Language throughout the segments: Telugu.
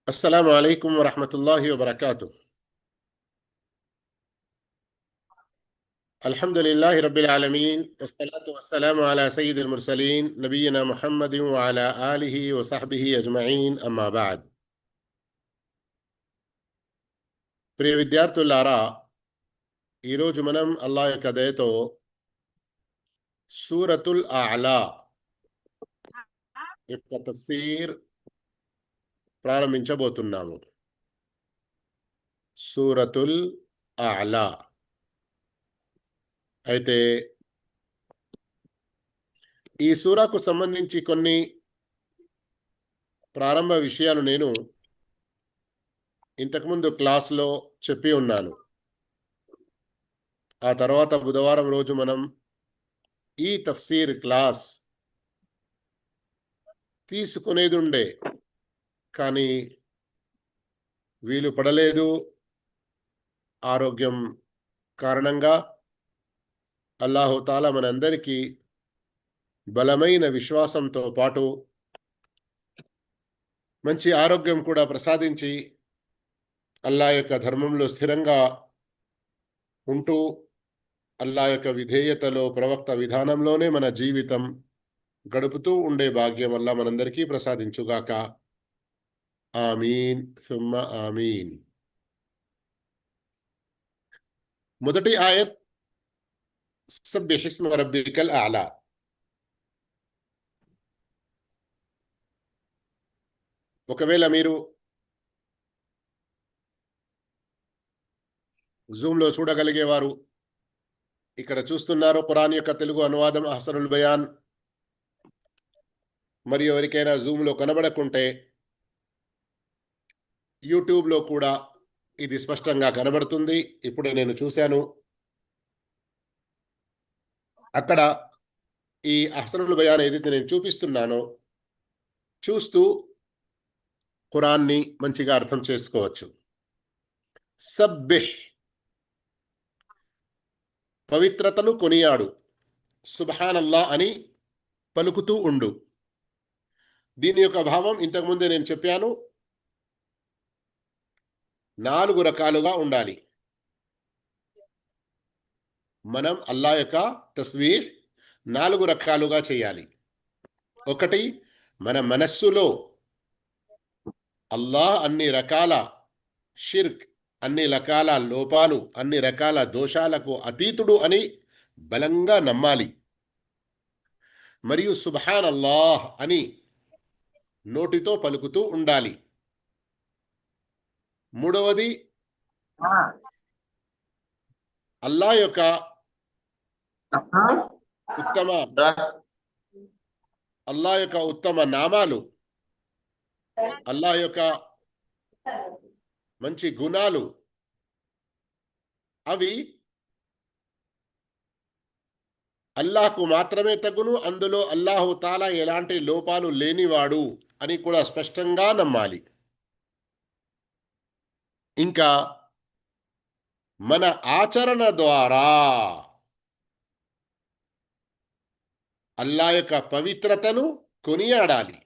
السلام عليكم ورحمة الله وبركاته. الحمد لله رب العالمين، والصلاة والسلام على سيد المرسلين نبينا محمد وعلى آله وصحبه أجمعين. أما بعد. ప్రియ విద్యార్థులారా, ఈరోజు మనం అల్లాహ్ యొక్క దయతో సూరతుల్ అలా యొక్క తఫ్సీర్ ప్రారంభించబోతున్నాము. సూరతుల్ అలా అయితే ఈ సూరాకు సంబంధించి కొన్ని ప్రారంభ విషయాలు నేను ఇంతకుముందు క్లాస్లో చెప్పి ఉన్నాను. ఆ తర్వాత బుధవారం రోజు మనం ఈ తఫ్సీర్ క్లాస్ తీసుకునేది ఉండే, కానీ వీలు పడలేదు. ఆరోగ్యం కారణంగా అల్లాహుతాలా మనందరికీ బలమైన విశ్వాసంతో పాటు మంచి ఆరోగ్యం కూడా ప్రసాదించి అల్లాహ్ యొక్క ధర్మంలో స్థిరంగా ఉంటూ అల్లాహ్ యొక్క విధేయతలో, ప్రవక్త విధానంలోనే మన జీవితం గడుపుతూ ఉండే భాగ్యం వల్ల మనందరికీ ప్రసాదించుగాక. ఆమీన్ సుమ్మ ఆమీన్. మొదటి ఆయత్ సబ్బిహ్ ఇస్మ రబ్బికల్ అలా. ఒకవేళ మీరు జూమ్లో చూడగలిగేవారు ఇక్కడ చూస్తున్నారు. ఖురాన్ యొక్క తెలుగు అనువాదం అహ్సనుల్ బయాన్. మరియు ఎవరికైనా జూమ్లో కనబడకుంటే యూట్యూబ్లో కూడా ఇది స్పష్టంగా కనబడుతుంది. ఇప్పుడే నేను చూశాను. అక్కడ ఈ అహ్సనుల్ బయాన్ ఏదైతే నేను చూపిస్తున్నానో చూస్తూ ఖురాన్ని మంచిగా అర్థం చేసుకోవచ్చు. సబ్బిహ్ పవిత్రతను కొనియాడు, సుబ్హానల్లా అని పలుకుతూ ఉండు. దీని యొక్క భావం ఇంతకుముందే నేను చెప్పాను. 4 రకాలుగా ఉండాలి. మనం అల్లా యొక్క తస్బీహ్ 4 రకాలుగా చేయాలి. ఒకటి, మన మనస్సులో అల్లాహ్ అన్ని రకాల షిర్క్, అన్ని రకాల లోపాలు, అన్ని రకాల దోషాలకు అతీతుడు అని బలంగా నమ్మాలి. మరియు సుబ్హానల్లాహ్ అని నోటితో పలుకుతూ ఉండాలి. మూడవది, అల్లాహ్ యొక్క ఉత్తమ నామాలు, అల్లాహ్ యొక్క మంచి గుణాలు, అవి అల్లాహ్కు మాత్రమే తగును. అందులో అల్లాహు తాలా ఎలాంటి లోపాలు లేనివాడు అని కూడా స్పష్టంగా నమ్మాలి. ఇంకా మన ఆచరణ ద్వారా అల్లాహ్ యొక్క పవిత్రతను కొనియాడాలి.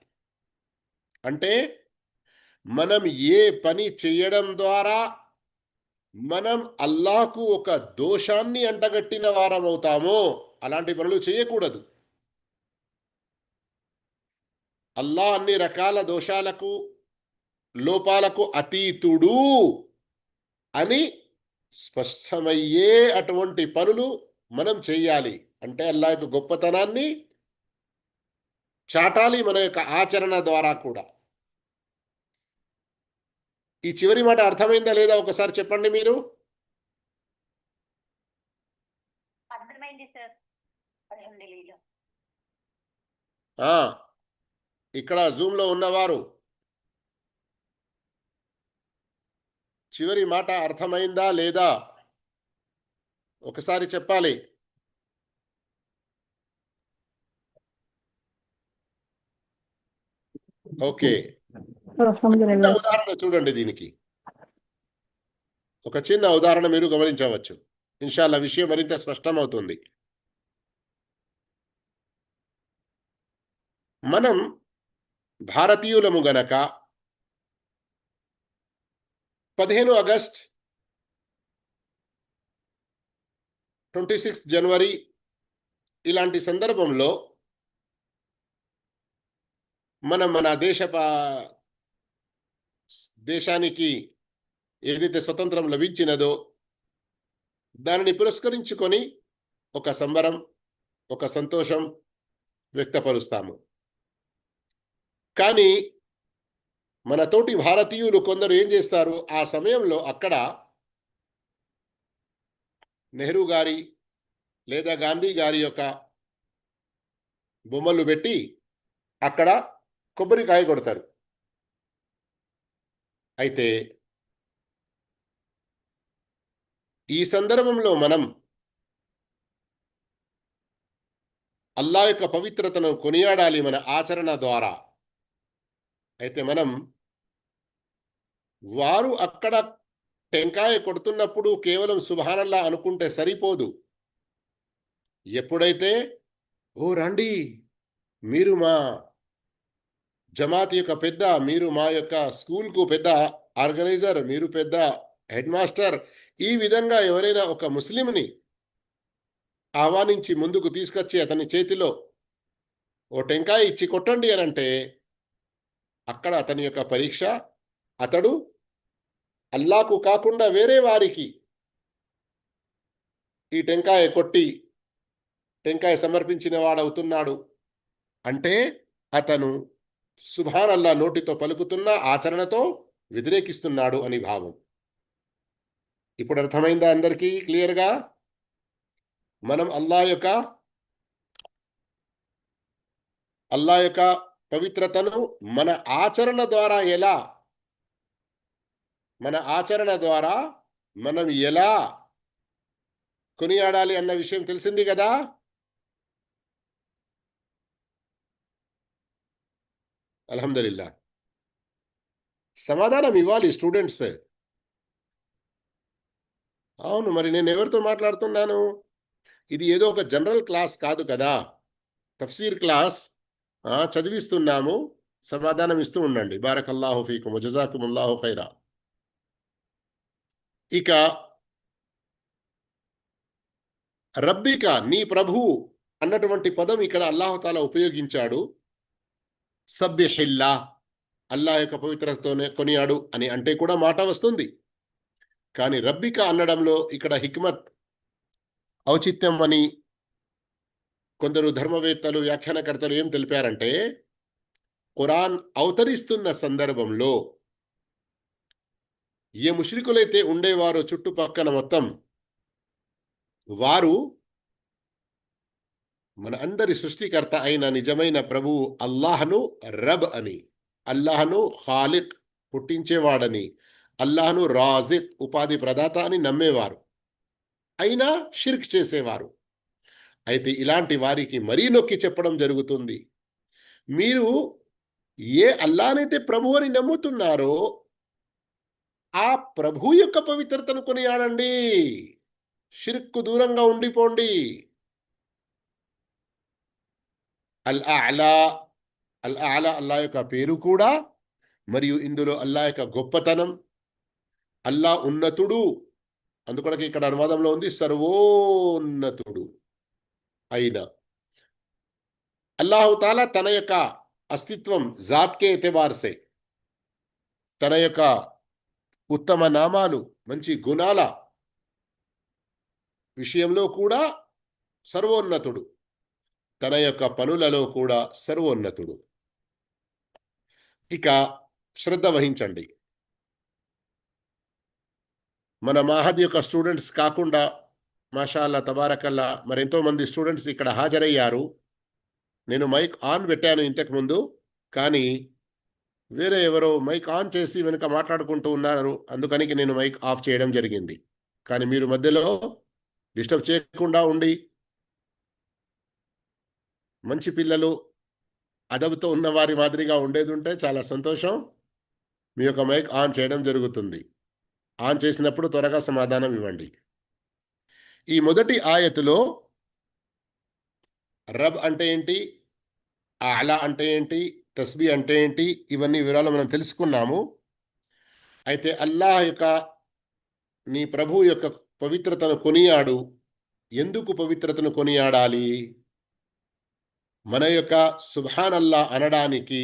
అంటే మనం ఏ పని చేయడం ద్వారా మనం అల్లాహ్కు ఒక దోషాన్ని అంటగట్టిన వారం అవుతామో అలాంటి పనులు చేయకూడదు. అల్లాహ్ అన్ని రకాల దోషాలకు, లోపాలకు అతీతుడు అని స్పష్టమయ్యే అటువంటి పనులు మనం చేయాలి. అంటే అల్లాహ్ యొక్క గొప్పతనాన్ని చాటాలి మన యొక్క ఆచరణ ద్వారా కూడా. ఈ చివరి మాట అర్థమైందా లేదా ఒకసారి చెప్పండి మీరు. ఇక్కడ జూమ్లో ఉన్నవారు చివరి మాట అర్థమైందా లేదా ఒకసారి చెప్పాలి. ఓకే, ఉదాహరణ చూడండి. దీనికి ఒక చిన్న ఉదాహరణ మీరు గమనించవచ్చు. ఇన్షాల్లా విషయం మరింత స్పష్టమవుతుంది. మనం భారతీయులము గనక 15 ఆగస్ట్, 26 జనవరి ఇలాంటి సందర్భంలో మన దేశానికి ఏదైతే స్వతంత్రం లభించినదో దానిని పురస్కరించుకొని ఒక సంబరం, ఒక సంతోషం వ్యక్తపరుస్తాము. కానీ మన తోటి భారతీయులు కొందరు ఏం చేస్తారు, ఆ సమయంలో అక్కడ నెహ్రూ గారి లేదా గాంధీ గారి యొక్క బొమ్మలు పెట్టి అక్కడ కొబ్బరికాయ కొడతారు. అయితే ఈ సందర్భంలో మనం అల్లా యొక్క పవిత్రతను కొనియాడాలి మన ఆచరణ ద్వారా. అయితే మనం వారు అక్కడ టెంకాయ కొడుతున్నప్పుడు కేవలం సుబ్హానల్లా అనుకుంటే సరిపోదు. ఎప్పుడైతే ఓ రండి, మీరు మా జమాత్ యొక్క పెద్ద, మీరు మా యొక్క స్కూల్కు పెద్ద ఆర్గనైజర్, మీరు పెద్ద హెడ్ మాస్టర్, ఈ విధంగా ఎవరైనా ఒక ముస్లింని ఆహ్వానించి ముందుకు తీసుకొచ్చి అతని చేతిలో ఓ టెంకాయ ఇచ్చి కొట్టండి అని అంటే అక్కడ అతని యొక్క పరీక్ష, అతడు అల్లాకు కాకుండా వేరే వారికి ఈ టెంకాయ కొట్టి టెంకాయ సమర్పించిన వాడవుతున్నాడు అంటే అతను సుబ్హానల్లా నోటితో పలుకుతున్న ఆచరణతో వ్యతిరేకిస్తున్నాడు అని భావం. ఇప్పుడు అర్థమైందా అందరికీ క్లియర్గా? మనం అల్లా యొక్క పవిత్రతను మన ఆచరణ ద్వారా మనం ఎలా కొనియాడాలి అన్న విషయం తెలిసింది కదా. అల్హమ్దులిల్లా. సమాధానం ఇవ్వాలి స్టూడెంట్స్. అవును, మరి నేను ఎవరితో మాట్లాడుతున్నాను? ఇది ఏదో ఒక జనరల్ క్లాస్ కాదు కదా, తఫ్సీర్ క్లాస్. చదివిస్తున్నాము, సమాధానం ఇస్తూ ఉండండి. బారకల్లాహు ఫీకుం వజజాకుముల్లాహు ఖైరా. ఇక రబ్బిక, నీ ప్రభువు అన్నటువంటి పదం ఇక్కడ అల్లాహుతాలా ఉపయోగించాడు. సబ్బిహిల్లా, అల్లాహ్ యొక్క పవిత్రతతోనే కొనియాడు అని అంటే కూడా మాట వస్తుంది. కానీ రబ్బిక అనడంలో ఇక్కడ హిక్మత్, ఔచిత్యం అని కొందరు ధర్మవేత్తలు, వ్యాఖ్యానకర్తలు ఏం తెలిపారంటే, ఖురాన్ అవతరిస్తున్న సందర్భంలో ఏ ముష్రికులైతే ఉండేవారో చుట్టుపక్కన మొత్తం, వారు మన అందరి సృష్టికర్త అయిన నిజమైన ప్రభువు అల్లాహ్ను రబ్ అని, అల్లాహ్ను ఖాలిక్ పుట్టించేవాడని, అల్లాహ్ను రాజిక్ ఉపాధి ప్రదాత అని నమ్మేవారు, అయినా షిర్క్ చేసేవారు. అయితే ఇలాంటి వారికి మరీ నొక్కి చెప్పడం జరుగుతుంది, మీరు ఏ అల్లాహ్నైతే ప్రభు అని నమ్ముతున్నారో ఆ ప్రభు యొక్క పవిత్రతను కొనియాడండి, షిర్క్కు దూరంగా ఉండిపోండి. అల్ అలా అల్లా యొక్క పేరు కూడా, మరియు ఇందులో అల్లా యొక్క గొప్పతనం, అల్లా ఉన్నతుడు, అందుకొరకు ఇక్కడ అనువాదంలో ఉంది సర్వోన్నతుడు అయిన అల్లాహుతాలా తన యొక్క అస్తిత్వం జాత్కే ఎతబార్సే, తన యొక్క ఉత్తమ నామాలు, మంచి గుణాల విషయంలో కూడా సర్వోన్నతుడు, తన యొక్క పనులలో కూడా సర్వోన్నతుడు. ఇక శ్రద్ధ వహించండి. మన మాహద్ యొక్క స్టూడెంట్స్ కాకుండా మాషాల్లా తబారకల్లా మరెంతో మంది స్టూడెంట్స్ ఇక్కడ హాజరయ్యారు. నేను మైక్ ఆన్ పెట్టాను ఇంతకుముందు, కానీ వేరే ఎవరో మైక్ ఆన్ చేసి వెనుక మాట్లాడుకుంటూ ఉన్నారు, అందుకని నేను మైక్ ఆఫ్ చేయడం జరిగింది. కానీ మీరు మధ్యలో డిస్టర్బ్ చేయకుండా ఉండి మంచి పిల్లలు అదబుతో ఉన్న వారి మాదిరిగా ఉండేది ఉంటే చాలా సంతోషం. మీ యొక్క మైక్ ఆన్ చేయడం జరుగుతుంది. ఆన్ చేసినప్పుడు త్వరగా సమాధానం ఇవ్వండి. ఈ మొదటి ఆయతులో రబ్ అంటే ఏంటి, అలా అంటే ఏంటి, తస్బీ అంటే ఏంటి, ఇవన్నీ వివరాలు మనం తెలుసుకున్నాము. అయితే అల్లాహ్ యొక్క నీ ప్రభు యొక్క పవిత్రతను కొనియాడు. ఎందుకు పవిత్రతను కొనియాడాలి? మన యొక్క సుబ్హానల్లా అనడానికి,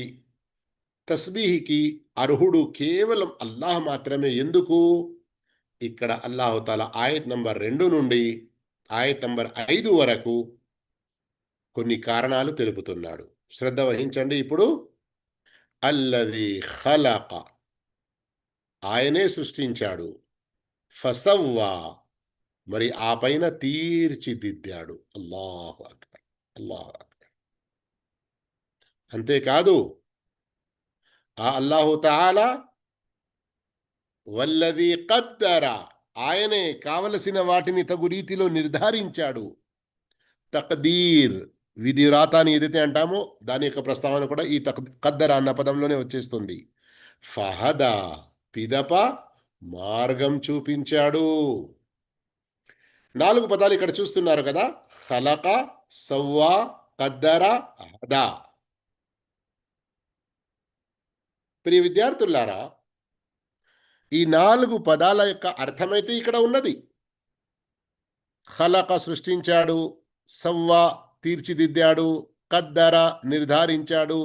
తస్బీహ్‌కి అర్హుడు కేవలం అల్లాహ్ మాత్రమే. ఎందుకు? ఇక్కడ అల్లాహు తాలా ఆయత్ నంబర్ 2 నుండి ఆయత్ నంబర్ 5 వరకు కొన్ని కారణాలు తెలుపుతున్నాడు. శ్రద్ధ వహించండి ఇప్పుడు. అల్లదీ ఖలక, ఆయనే సృష్టించాడు. ఫసవ్వా, మరి ఆ పైన తీర్చిదిద్దాడు. అల్లాహు అక్బర్, అల్లాహు అక్బర్. అంతేకాదు, ఆ అల్లాహు తాలా వల్లదీ కద్దర, ఆయనే కావలసిన వాటిని తగు రీతిలో నిర్ధారించాడు. తక్దీర్, విధి వ్రాత అని ఏదైతే అంటామో దాని యొక్క ప్రస్తావన కూడా ఈ కద్దర అన్న పదంలోనే వచ్చేస్తుంది. ఫహదా, పిదప మార్గం చూపించాడు. 4 పదాలు ఇక్కడ చూస్తున్నారు కదా. ఖలక, సవ్వా, కద్దర, హదా. ప్రియ విద్యార్థులారా, ఈ 4 పదాల యొక్క అర్థమైతే ఇక్కడ ఉన్నది. ఖలక సృష్టించాడు, సవ్వా తీర్చిదిద్దాడు, కద్దర నిర్ధారించాడు,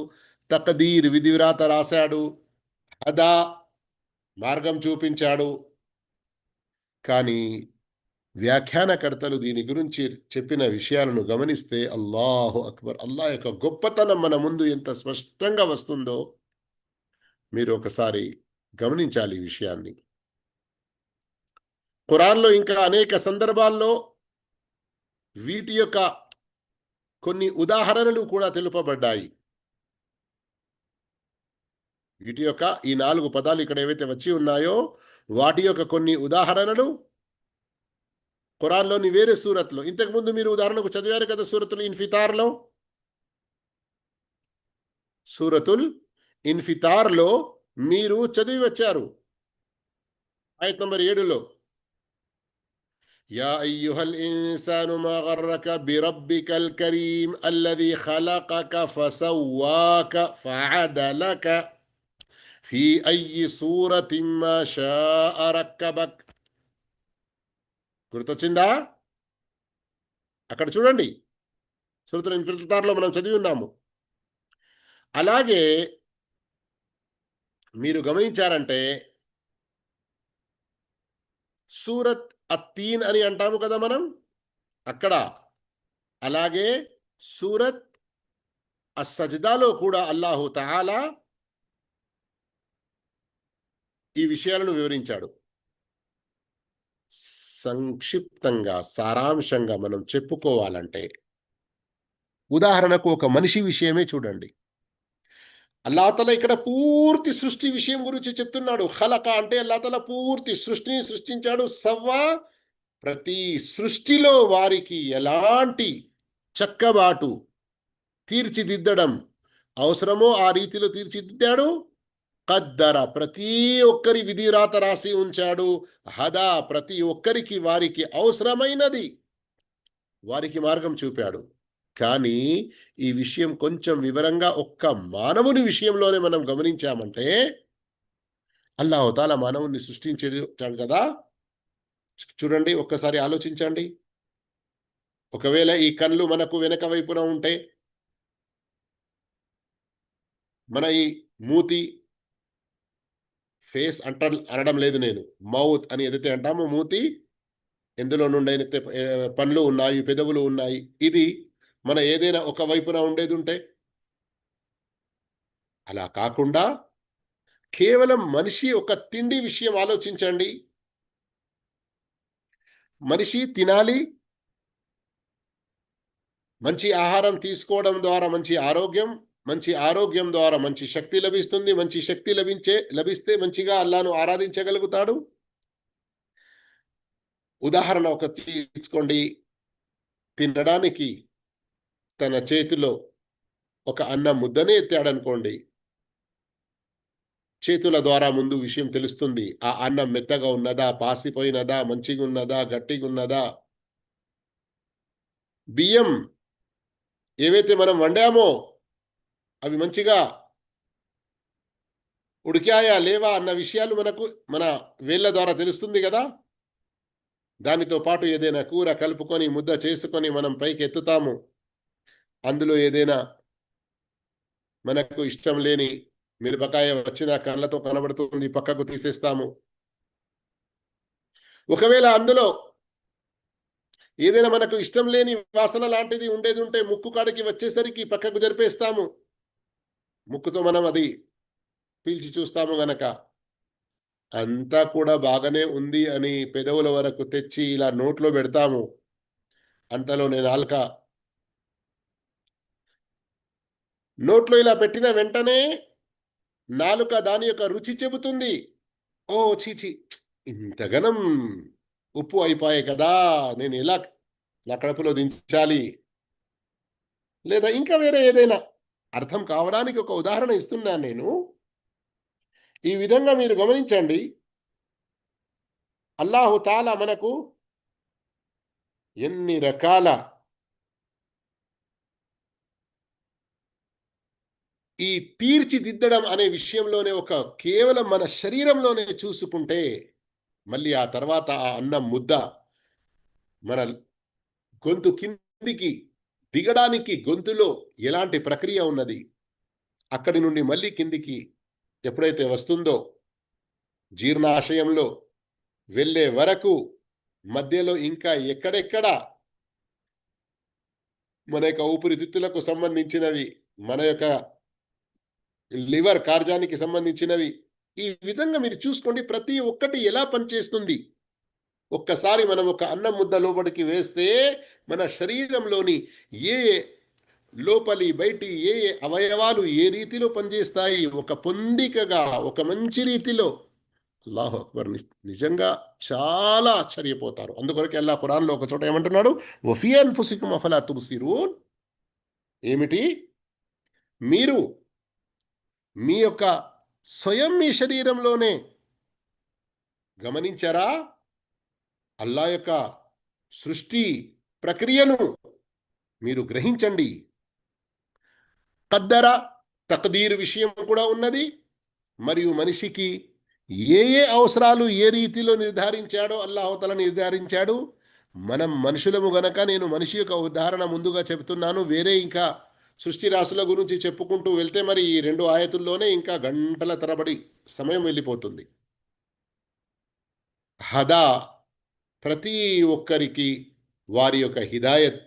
తకదీర్ విధివ్రాత రాశాడు, హదా మార్గం చూపించాడు. కానీ వ్యాఖ్యానకర్తలు దీని గురించి చెప్పిన విషయాలను గమనిస్తే అల్లాహు అక్బర్, అల్లాహ్ యొక్క గొప్పతనం మన ముందు ఎంత స్పష్టంగా వస్తుందో మీరు ఒకసారి గమనించాలి ఈ విషయాన్ని. ఖురాన్లో ఇంకా అనేక సందర్భాల్లో వీటి యొక్క కొన్ని ఉదాహరణలు కూడా తెలుపబడ్డాయి. వీటి యొక్క ఈ 4 పదాలు ఇక్కడ ఏవైతే వచ్చి ఉన్నాయో వాటి యొక్క కొన్ని ఉదాహరణలు ఖురాన్లోని వేరే సూరత్లో, ఇంతకుముందు మీరు ఉదాహరణకు చదివారు కదా, సూరతుల్ ఇన్ఫితార్లో. సూరతుల్ ఇన్ఫితార్లో మీరు చదివి వచ్చారు ఆయత్ నంబర్ 7లో. యా అయ్యుహల్ ఇన్సాను మా గర్రక బిరబ్బికల్ కరీం అల్లదీ ఖలకక ఫసవ్వాక ఫఅదలక ఫీ అయ్యి సూరతిన్ మా షాఅ రక్కబక్. గుర్తొచ్చిందా? అక్కడ చూడండి, సూరతుల్ ఇన్ఫితార్లో మనం చదివి ఉన్నాము. అలాగే మీరు గమనించారంటే సూరత్ అత్తీన్ అని అంటాము కదా మనం అక్కడ. అలాగే సూరత్ అస్సజ్దాలో కూడా అల్లాహు తఆలా ఈ విషయాలను వివరించాడు. సంక్షిప్తంగా, సారాంశంగా మనం చెప్పుకోవాలంటే, ఉదాహరణకు ఒక మనిషి విషయమే చూడండి. అల్లాహ్ తఆలా ఇక్కడ పూర్తి సృష్టి విషయం గురించి చెప్తున్నాడు. ఖలక అంటే అల్లాహ్ తఆలా పూర్తి సృష్టిని సృష్టించాడు. సవ్వా, ప్రతి సృష్టిలో వారికి ఎలాంటి చక్కబాటు, తీర్చిదిద్దడం అవసరమో ఆ రీతిలో తీర్చిదిద్దాడు. కద్దర, ప్రతి ఒక్కరి విధి రాత రాసి ఉంచాడు. హదా, ప్రతి ఒక్కరికి వారికి అవసరమైనది వారికి మార్గం చూపాడు. కానీ ఈ విషయం కొంచెం వివరంగా ఒక్క మానవుని విషయంలోనే మనం గమనించామంటే, అల్లాహ్ తాలా మానవుని సృష్టించాడు కదా. చూడండి, ఒక్కసారి ఆలోచించండి. ఒకవేళ ఈ కళ్ళు మనకు వెనక వైపున ఉంటే, మన ఈ మూతి, ఫేస్ అనడం లేదు నేను, మౌత్ అని ఏదైతే అంటామో మూతి, ఎందులో నుండి అయితే పండ్లు ఉన్నాయి, పెదవులు ఉన్నాయి, ఇది మన ఏదైనా ఒక వైపున ఉండేది ఉంటే, అలా కాకుండా కేవలం మనిషి ఒక తిండి విషయం ఆలోచించండి. మనిషి తినాలి, మంచి ఆహారం తీసుకోవడం ద్వారా మంచి ఆరోగ్యం, మంచి ఆరోగ్యం ద్వారా మంచి శక్తి లభిస్తుంది, మంచి శక్తి లభిస్తే మంచిగా అల్లాను ఆరాధించగలుగుతాడు. ఉదాహరణ ఒక తీసుకోండి, తినడానికి తన చేతిలో ఒక అన్నం ముద్దనే ఎత్తాడనుకోండి, చేతుల ద్వారా ముందు విషయం తెలుస్తుంది. ఆ అన్నం మెత్తగా ఉన్నదా, పాసిపోయినదా, మంచిగా ఉన్నదా, గట్టిగా ఉన్నదా. బియ్యం ఏవైతే మనం వండామో అవి మంచిగా ఉడికాయా లేవా అన్న విషయాలు మనకు మన వేళ్ళ ద్వారా తెలుస్తుంది కదా. దానితో పాటు ఏదైనా కూర కలుపుకొని ముద్ద చేసుకొని మనం పైకి ఎత్తుతాము. అందులో ఏదైనా మనకు ఇష్టం లేని మిరపకాయ వచ్చిన కళ్ళతో కనబడుతుంది, పక్కకు తీసేస్తాము. ఒకవేళ అందులో ఏదైనా మనకు ఇష్టం లేని వాసన లాంటిది ఉండేది ఉంటే ముక్కు కాడికి వచ్చేసరికి పక్కకు జరిపేస్తాము. ముక్కుతో మనం అది పీల్చి చూస్తాము గనక అంతా కూడా బాగానే ఉంది అని పెదవుల వరకు తెచ్చి ఇలా నోట్లో పెడతాము. అంతలోనే నాలుక నోట్లో ఇలా పెట్టిన వెంటనే నాలుక దాని యొక్క రుచి చెబుతుంది. ఓ చీచి, ఇంతగనం ఉప్పు అయిపోయాయి కదా, నేను ఎలా నా కడుపులో దించాలి, లేదా ఇంకా వేరే ఏదైనా. అర్థం కావడానికి ఒక ఉదాహరణ ఇస్తున్నాను నేను. ఈ విధంగా మీరు గమనించండి. అల్లాహు తాలా మనకు ఎన్ని రకాల ఈ తీర్చిదిద్దడం అనే విషయంలోనే ఒక కేవలం మన శరీరంలోనే చూసుకుంటే, మళ్ళీ ఆ తర్వాత ఆ అన్నం ముద్ద మన గొంతు కిందికి దిగడానికి గొంతులో ఎలాంటి ప్రక్రియ ఉన్నది, అక్కడి నుండి మళ్ళీ కిందికి ఎప్పుడైతే వస్తుందో జీర్ణాశయంలో వెళ్ళే వరకు మధ్యలో ఇంకా ఎక్కడెక్కడ మన యొక్క ఊపిరితిత్తులకు సంబంధించినవి, మన యొక్క లివర్ కార్యానికి సంబంధించినవి, ఈ విధంగా మీరు చూసుకోండి ప్రతి ఒక్కటి ఎలా పనిచేస్తుంది. ఒక్కసారి మనం ఒక అన్నం ముద్ద లోపలికి వేస్తే మన శరీరంలోని ఏ లోపలి బయటి ఏ అవయవాలు ఏ రీతిలో పనిచేస్తాయి, ఒక పొందికగా ఒక మంచి రీతిలో. అల్లాహు అక్బర్, నిజంగా చాలా ఆశ్చర్యపోతారు. అందుకొరకు అల్లాహ్ ఖురాన్లో ఒక చోట ఏమంటున్నాడు, వఫీ అన్ఫుసికుమ్ అఫలా తుబ్సిరూన్. ఏమిటి, మీరు మీ యొక్క స్వయం మీ శరీరంలోనే గమనించారా అల్లా యొక్క సృష్టి ప్రక్రియను మీరు గ్రహించండి. కద్దర తక్దీర్ విషయం కూడా ఉన్నది. మరియు మనిషికి ఏ ఏ అవసరాలు ఏ రీతిలో నిర్ధారించాడో అల్లాహుతల నిర్ధారించాడు. మనం మనుషులము గనక నేను మనిషి యొక్క ఉదాహరణ ముందుగా చెబుతున్నాను. వేరే ఇంకా సృష్టి రాశుల గురించి చెప్పుకుంటూ వెళ్తే మరి ఈ 2 ఆయతుల్లోనే ఇంకా గంటల తరబడి సమయం వెళ్ళిపోతుంది. హదా, ప్రతి ఒక్కరికి వారి యొక్క హిదాయత్,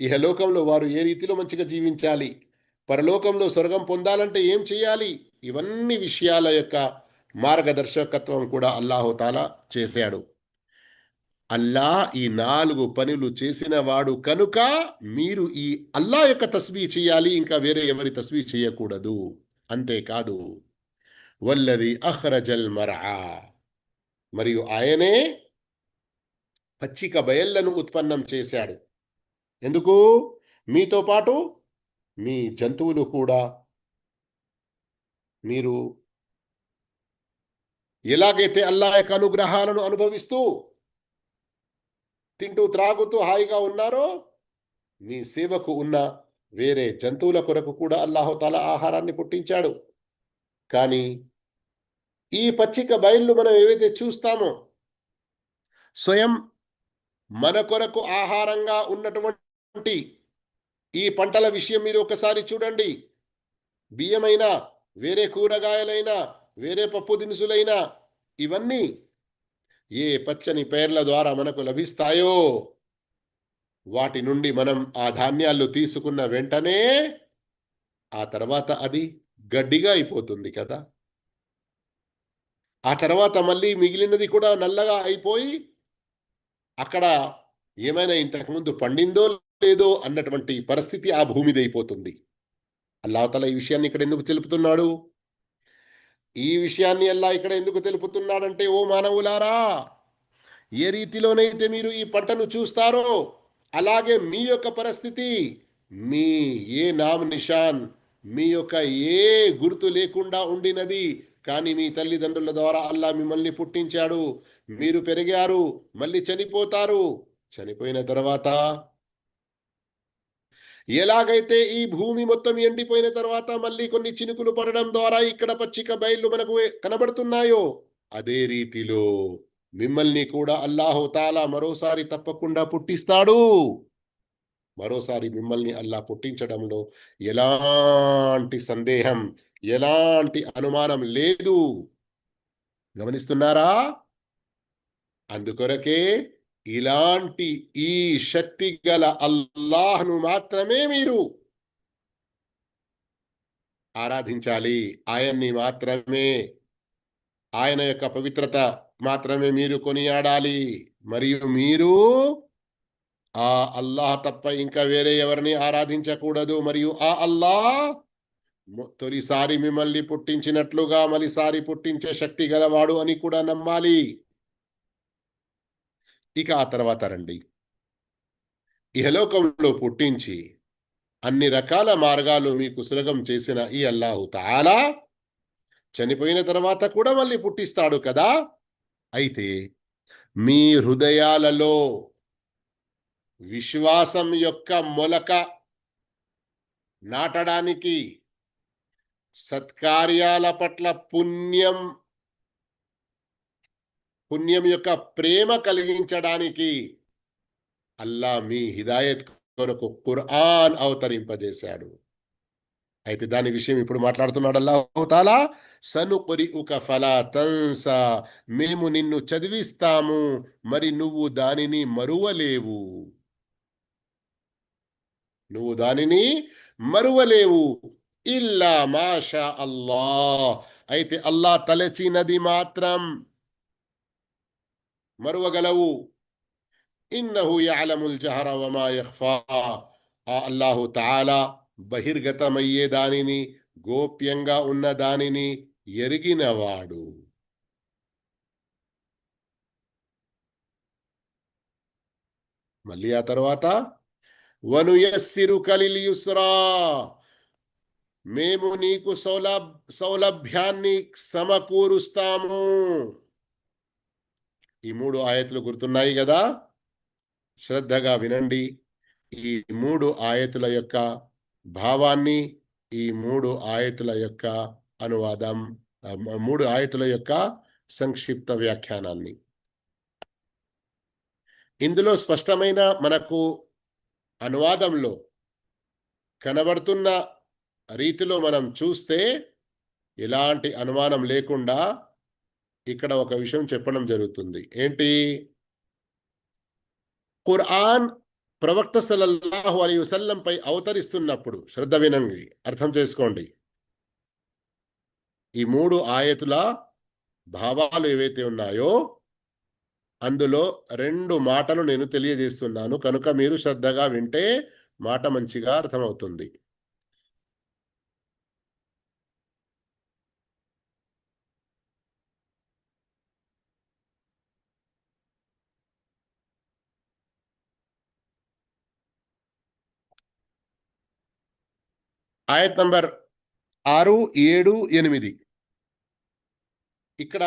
ఇహలోకంలో వారు ఏ రీతిలో మంచిగా జీవించాలి, పరలోకంలో స్వర్గం పొందాలంటే ఏం చేయాలి, ఇవన్నీ విషయాల యొక్క మార్గదర్శకత్వం కూడా అల్లాహుతాలా చేశాడు. అల్లా ఈ 4 పనులు చేసిన వాడు కనుక మీరు ఈ అల్లా యొక్క తస్బీ చేయాలి, ఇంకా వేరే ఎవరి తస్బీ చేయకూడదు. అంతేకాదు, వల్లది అఖ్రజల్ మర్ఆ, మరియు ఆయనే పచ్చిక బయళ్లను ఉత్పన్నం చేశాడు. ఎందుకు? మీతో పాటు మీ జంతువులు కూడా మీరు ఎలాగైతే అల్లా యొక్క అనుగ్రహాలను అనుభవిస్తూ తింటూ త్రాగుతూ హాయిగా ఉన్నారో, మీ సేవకు ఉన్న వేరే జంతువుల కొరకు కూడా అల్లాహుతాలా ఆహారాన్ని పుట్టించాడు. కానీ ఈ పచ్చిక బయళ్ళు మనం ఏవైతే చూస్తామో, స్వయం మన కొరకు ఆహారంగా ఉన్నటువంటి ఈ పంటల విషయం మీరు ఒకసారి చూడండి. బియ్యమైనా, వేరే కూరగాయలైనా, వేరే పప్పు దినుసులైనా, ఇవన్నీ ఏ పచ్చని పేర్ల ద్వారా మనకు లభిస్తాయో వాటి నుండి మనం ఆ ధాన్యాలు తీసుకున్న వెంటనే ఆ తర్వాత అది గడ్డిగా అయిపోతుంది కదా. ఆ తర్వాత మళ్ళీ మిగిలినది కూడా నల్లగా అయిపోయి అక్కడ ఏమైనా ఇంతకుముందు పండిందో లేదో అన్నటువంటి పరిస్థితి ఆ భూమిది అయిపోతుంది. అల్లాహ్ ఈ విషయాన్ని ఇక్కడ ఎందుకు తెలుపుతున్నాడు? ఈ విషయాన్ని అల్లాహ్ ఇక్కడ ఎందుకు తెలుపుతున్నాడంటే, ఓ మానవులారా, ఏ రీతిలోనైతే మీరు ఈ పంటను చూస్తారో అలాగే మీ యొక్క పరిస్థితి, మీ ఏ నామ్ నిషాన్, మీ యొక్క ఏ గుర్తు లేకుండా ఉండినది. కానీ మీ తల్లిదండ్రుల ద్వారా అల్లా మిమ్మల్ని పుట్టించాడు, మీరు పెరిగారు, మళ్ళీ చనిపోతారు. చనిపోయిన తర్వాత ఎలాగైతే ఈ భూమి మొత్తం ఎండిపోయిన తర్వాత మళ్ళీ కొన్ని చినుకులు పడడం ద్వారా ఇక్కడ పచ్చిక బయళ్ళు మనకు కనబడుతున్నాయో, అదే రీతిలో మిమ్మల్ని కూడా అల్లాహు తాలా మరోసారి తప్పకుండా పుట్టిస్తాడు. మరోసారి మిమ్మల్ని అల్లా పుట్టించడంలో ఎలాంటి సందేహం, ఎలాంటి అనుమానం లేదు. గమనిస్తున్నారా? అందుకొరకే ఇలాంటి ఈ శక్తి గల అల్లాహ్ను మాత్రమే మీరు ఆరాధించాలి. ఆయన్ని మాత్రమే, ఆయన యొక్క పవిత్రత మాత్రమే మీరు కొనియాడాలి. మరియు మీరు ఆ అల్లాహ్ తప్ప ఇంకా వేరే ఎవరిని ఆరాధించకూడదు. మరియు ఆ అల్లాహ్ తొలిసారి మిమ్మల్ని పుట్టించినట్లుగా మలిసారి పుట్టించే శక్తి గలవాడు అని కూడా నమ్మాలి. ఇక ఆ తర్వాత రండి, ఇహలోకంలో పుట్టించి అన్ని రకాల మార్గాలు మీకు సులభం చేసిన ఈ అల్లాహు తాలా చనిపోయిన తర్వాత కూడా మళ్ళీ పుట్టిస్తాడు కదా. అయితే మీ హృదయాలలో విశ్వాసం యొక్క మొలక నాటడానికి, సత్కార్యాల పట్ల పుణ్యం యొక్క ప్రేమ కలిగించడానికి అల్లా మీ హిదాయత్ కొరకు ఖురాన్ అవతరింపజేశాడు. అయితే దాని విషయం ఇప్పుడు మాట్లాడుతున్నాడు అల్లాహు తాలా. సనుక్రిఉక ఫలా తన్సా, మేము నిన్ను చదివిస్తాము, మరి నువ్వు దానిని మరువలేవు. నువ్వు దానిని మరువలేవు. ఇల్లా మాషా అల్లాహ్, అయితే అల్లా తలచినది మాత్రం మరువగలవు. ఇన్నహు యఅలముల్ జహర వమా యఖ్ఫా, ఆ అల్లాహు తాలా బహిర్గతమయ్యే దానిని, గోప్యంగా ఉన్న దానిని ఎరిగినవాడు. మళ్ళీ ఆ తర్వాత వనుయస్సిరుక లిల్ యుస్రా, మేము నీకు సౌలభ్యాన్ని సమకూరుస్తాము. ఈ 3 ఆయతులు గుర్తున్నాయి కదా. శ్రద్ధగా వినండి. ఈ 3 ఆయతుల యొక్క భావాన్ని, ఈ 3 ఆయతుల యొక్క అనువాదం, 3 ఆయతుల యొక్క సంక్షిప్త వ్యాఖ్యానాన్ని. ఇందులో స్పష్టమైన మనకు అనువాదంలో కనబడుతున్న రీతిలో మనం చూస్తే ఎలాంటి అనుమానం లేకుండా ఇక్కడ ఒక విషయం చెప్పడం జరుగుతుంది. ఏంటి? ఖురాన్ ప్రవక్త సల్లల్లాహు అలైహి వసల్లం పై అవతరిస్తున్నప్పుడు, శ్రద్ధ వినండి, అర్థం చేసుకోండి, ఈ 3 ఆయతుల భావాలు ఏవైతే ఉన్నాయో అందులో 2 మాటలు నేను తెలియజేస్తున్నాను. కనుక మీరు శ్రద్ధగా వింటే మాట మంచిగా అర్థమవుతుంది. ఆయత్ నంబర్ 6, 7, 8 ఇక్కడ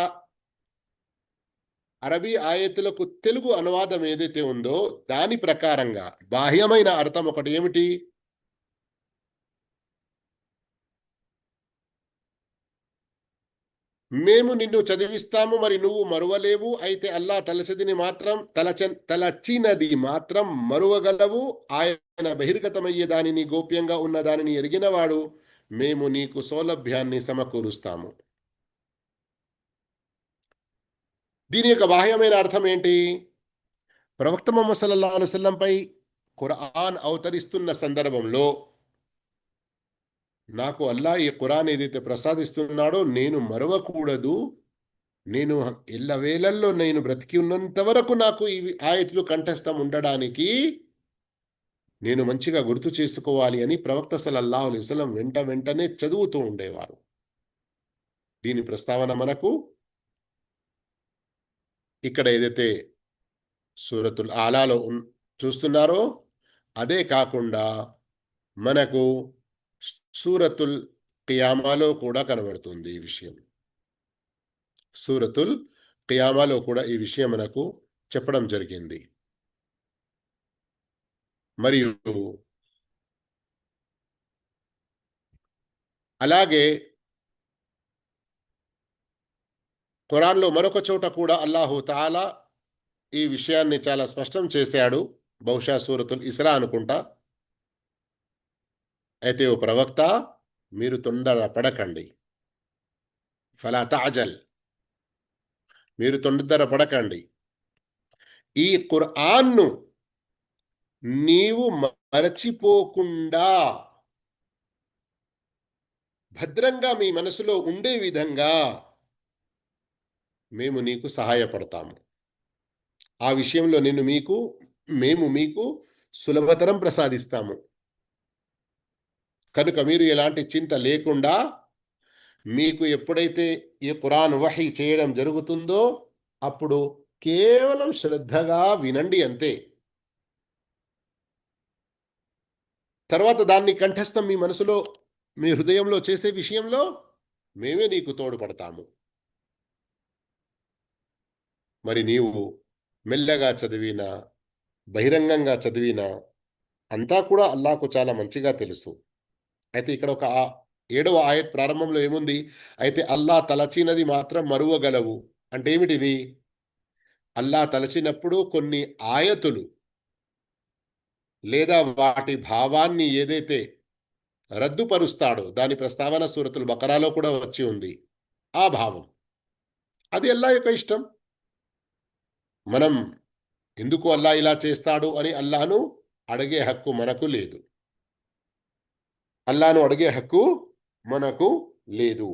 అరబీ ఆయతులకు తెలుగు అనువాదం ఏదైతే ఉందో దాని ప్రకారంగా బాహ్యమైన అర్థం ఒకటి ఏమిటి? మేము నిన్ను చదివిస్తాము, మరి నువ్వు మరువలేవు. అయితే అల్లా తలచినది మాత్రం మరువగలవు. ఆయన బహిర్గతమయ్యే దానిని, గోప్యంగా ఉన్న దానిని ఎరిగినవాడు. మేము నీకు సౌలభ్యాన్ని సమకూరుస్తాము. దీని యొక్క బాహ్యమైన అర్థం ఏంటి? ప్రవక్త ముహమ్మద్ సల్లల్లాహు అలైహి వసల్లం పై ఖురాన్ అవతరిస్తున్న సందర్భంలో నాకు అల్లా ఈ ఖురాన్ ఏదైతే ప్రసాదిస్తున్నాడో నేను మరవకూడదు. నేను ఎల్లవేళల్లో నేను బ్రతికి ఉన్నంత వరకు నాకు ఈ ఆయతులు కంఠస్థం ఉండడానికి నేను మంచిగా గుర్తు చేసుకోవాలి అని ప్రవక్త సల్లల్లాహు అలైహి వసల్లం వెంటనే చదువుతూ ఉండేవారు. దీని ప్రస్తావన మనకు ఇక్కడ ఏదైతే సూరతుల్ ఆలాలో చూస్తున్నారో అదే కాకుండా మనకు సూరతుల్ ఖియామాలో కూడా కనబడుతుంది ఈ విషయం. సూరతుల్ ఖియామాలో కూడా ఈ విషయం మనకు చెప్పడం జరిగింది. మరియు అలాగే ఖురాన్లో మరొక చోట కూడా అల్లాహు తాలా ఈ విషయాన్ని చాలా స్పష్టం చేశాడు. బహుశా సూరతుల్ ఇస్రా అనుకుంటా. అయితే ఓ ప్రవక్త, మీరు తొందర పడకండి. ఫలా తాజల్, మీరు తొందర పడకండి. ఈ ఖురాన్ను నీవు మరచిపోకుండా భద్రంగా మీ మనసులో ఉండే విధంగా మేము నీకు సహాయపడతాము. ఆ విషయంలో మేము మీకు సులభతరం ప్రసాదిస్తాము. కనుక మీరు ఎలాంటి చింత లేకుండా మీకు ఎప్పుడైతే ఈ ఖురాన్ వహీ చేయడం జరుగుతుందో అప్పుడు కేవలం శ్రద్ధగా వినండి అంతే. తర్వాత దాన్ని కంఠస్థం మీ మనసులో, మీ హృదయంలో చేసే విషయంలో మేమే నీకు తోడ్పడతాము. మరి నీవు మెల్లగా చదివినా, బహిరంగంగా చదివినా అంతా కూడా అల్లాహకు చాలా మంచిగా తెలుసు. అయితే ఇక్కడ ఒక 7వ ఆయత్ ప్రారంభంలో ఏముంది? అయితే అల్లా తలచినది మాత్రం మరువగలవు. అంటే ఏమిటిది? అల్లా తలచినప్పుడు కొన్ని ఆయతులు లేదా వాటి భావాన్ని ఏదైతే రద్దుపరుస్తాడో, దాని ప్రస్తావన సూరతుల్ బకరాలో కూడా వచ్చి ఉంది. ఆ భావం అది అల్లా యొక్క ఇష్టం. మనం ఎందుకు అల్లా ఇలా చేస్తాడు అని అల్లాను అడిగే హక్కు మనకు లేదు. అల్లాను అడిగే హక్కు మనకు లేదు.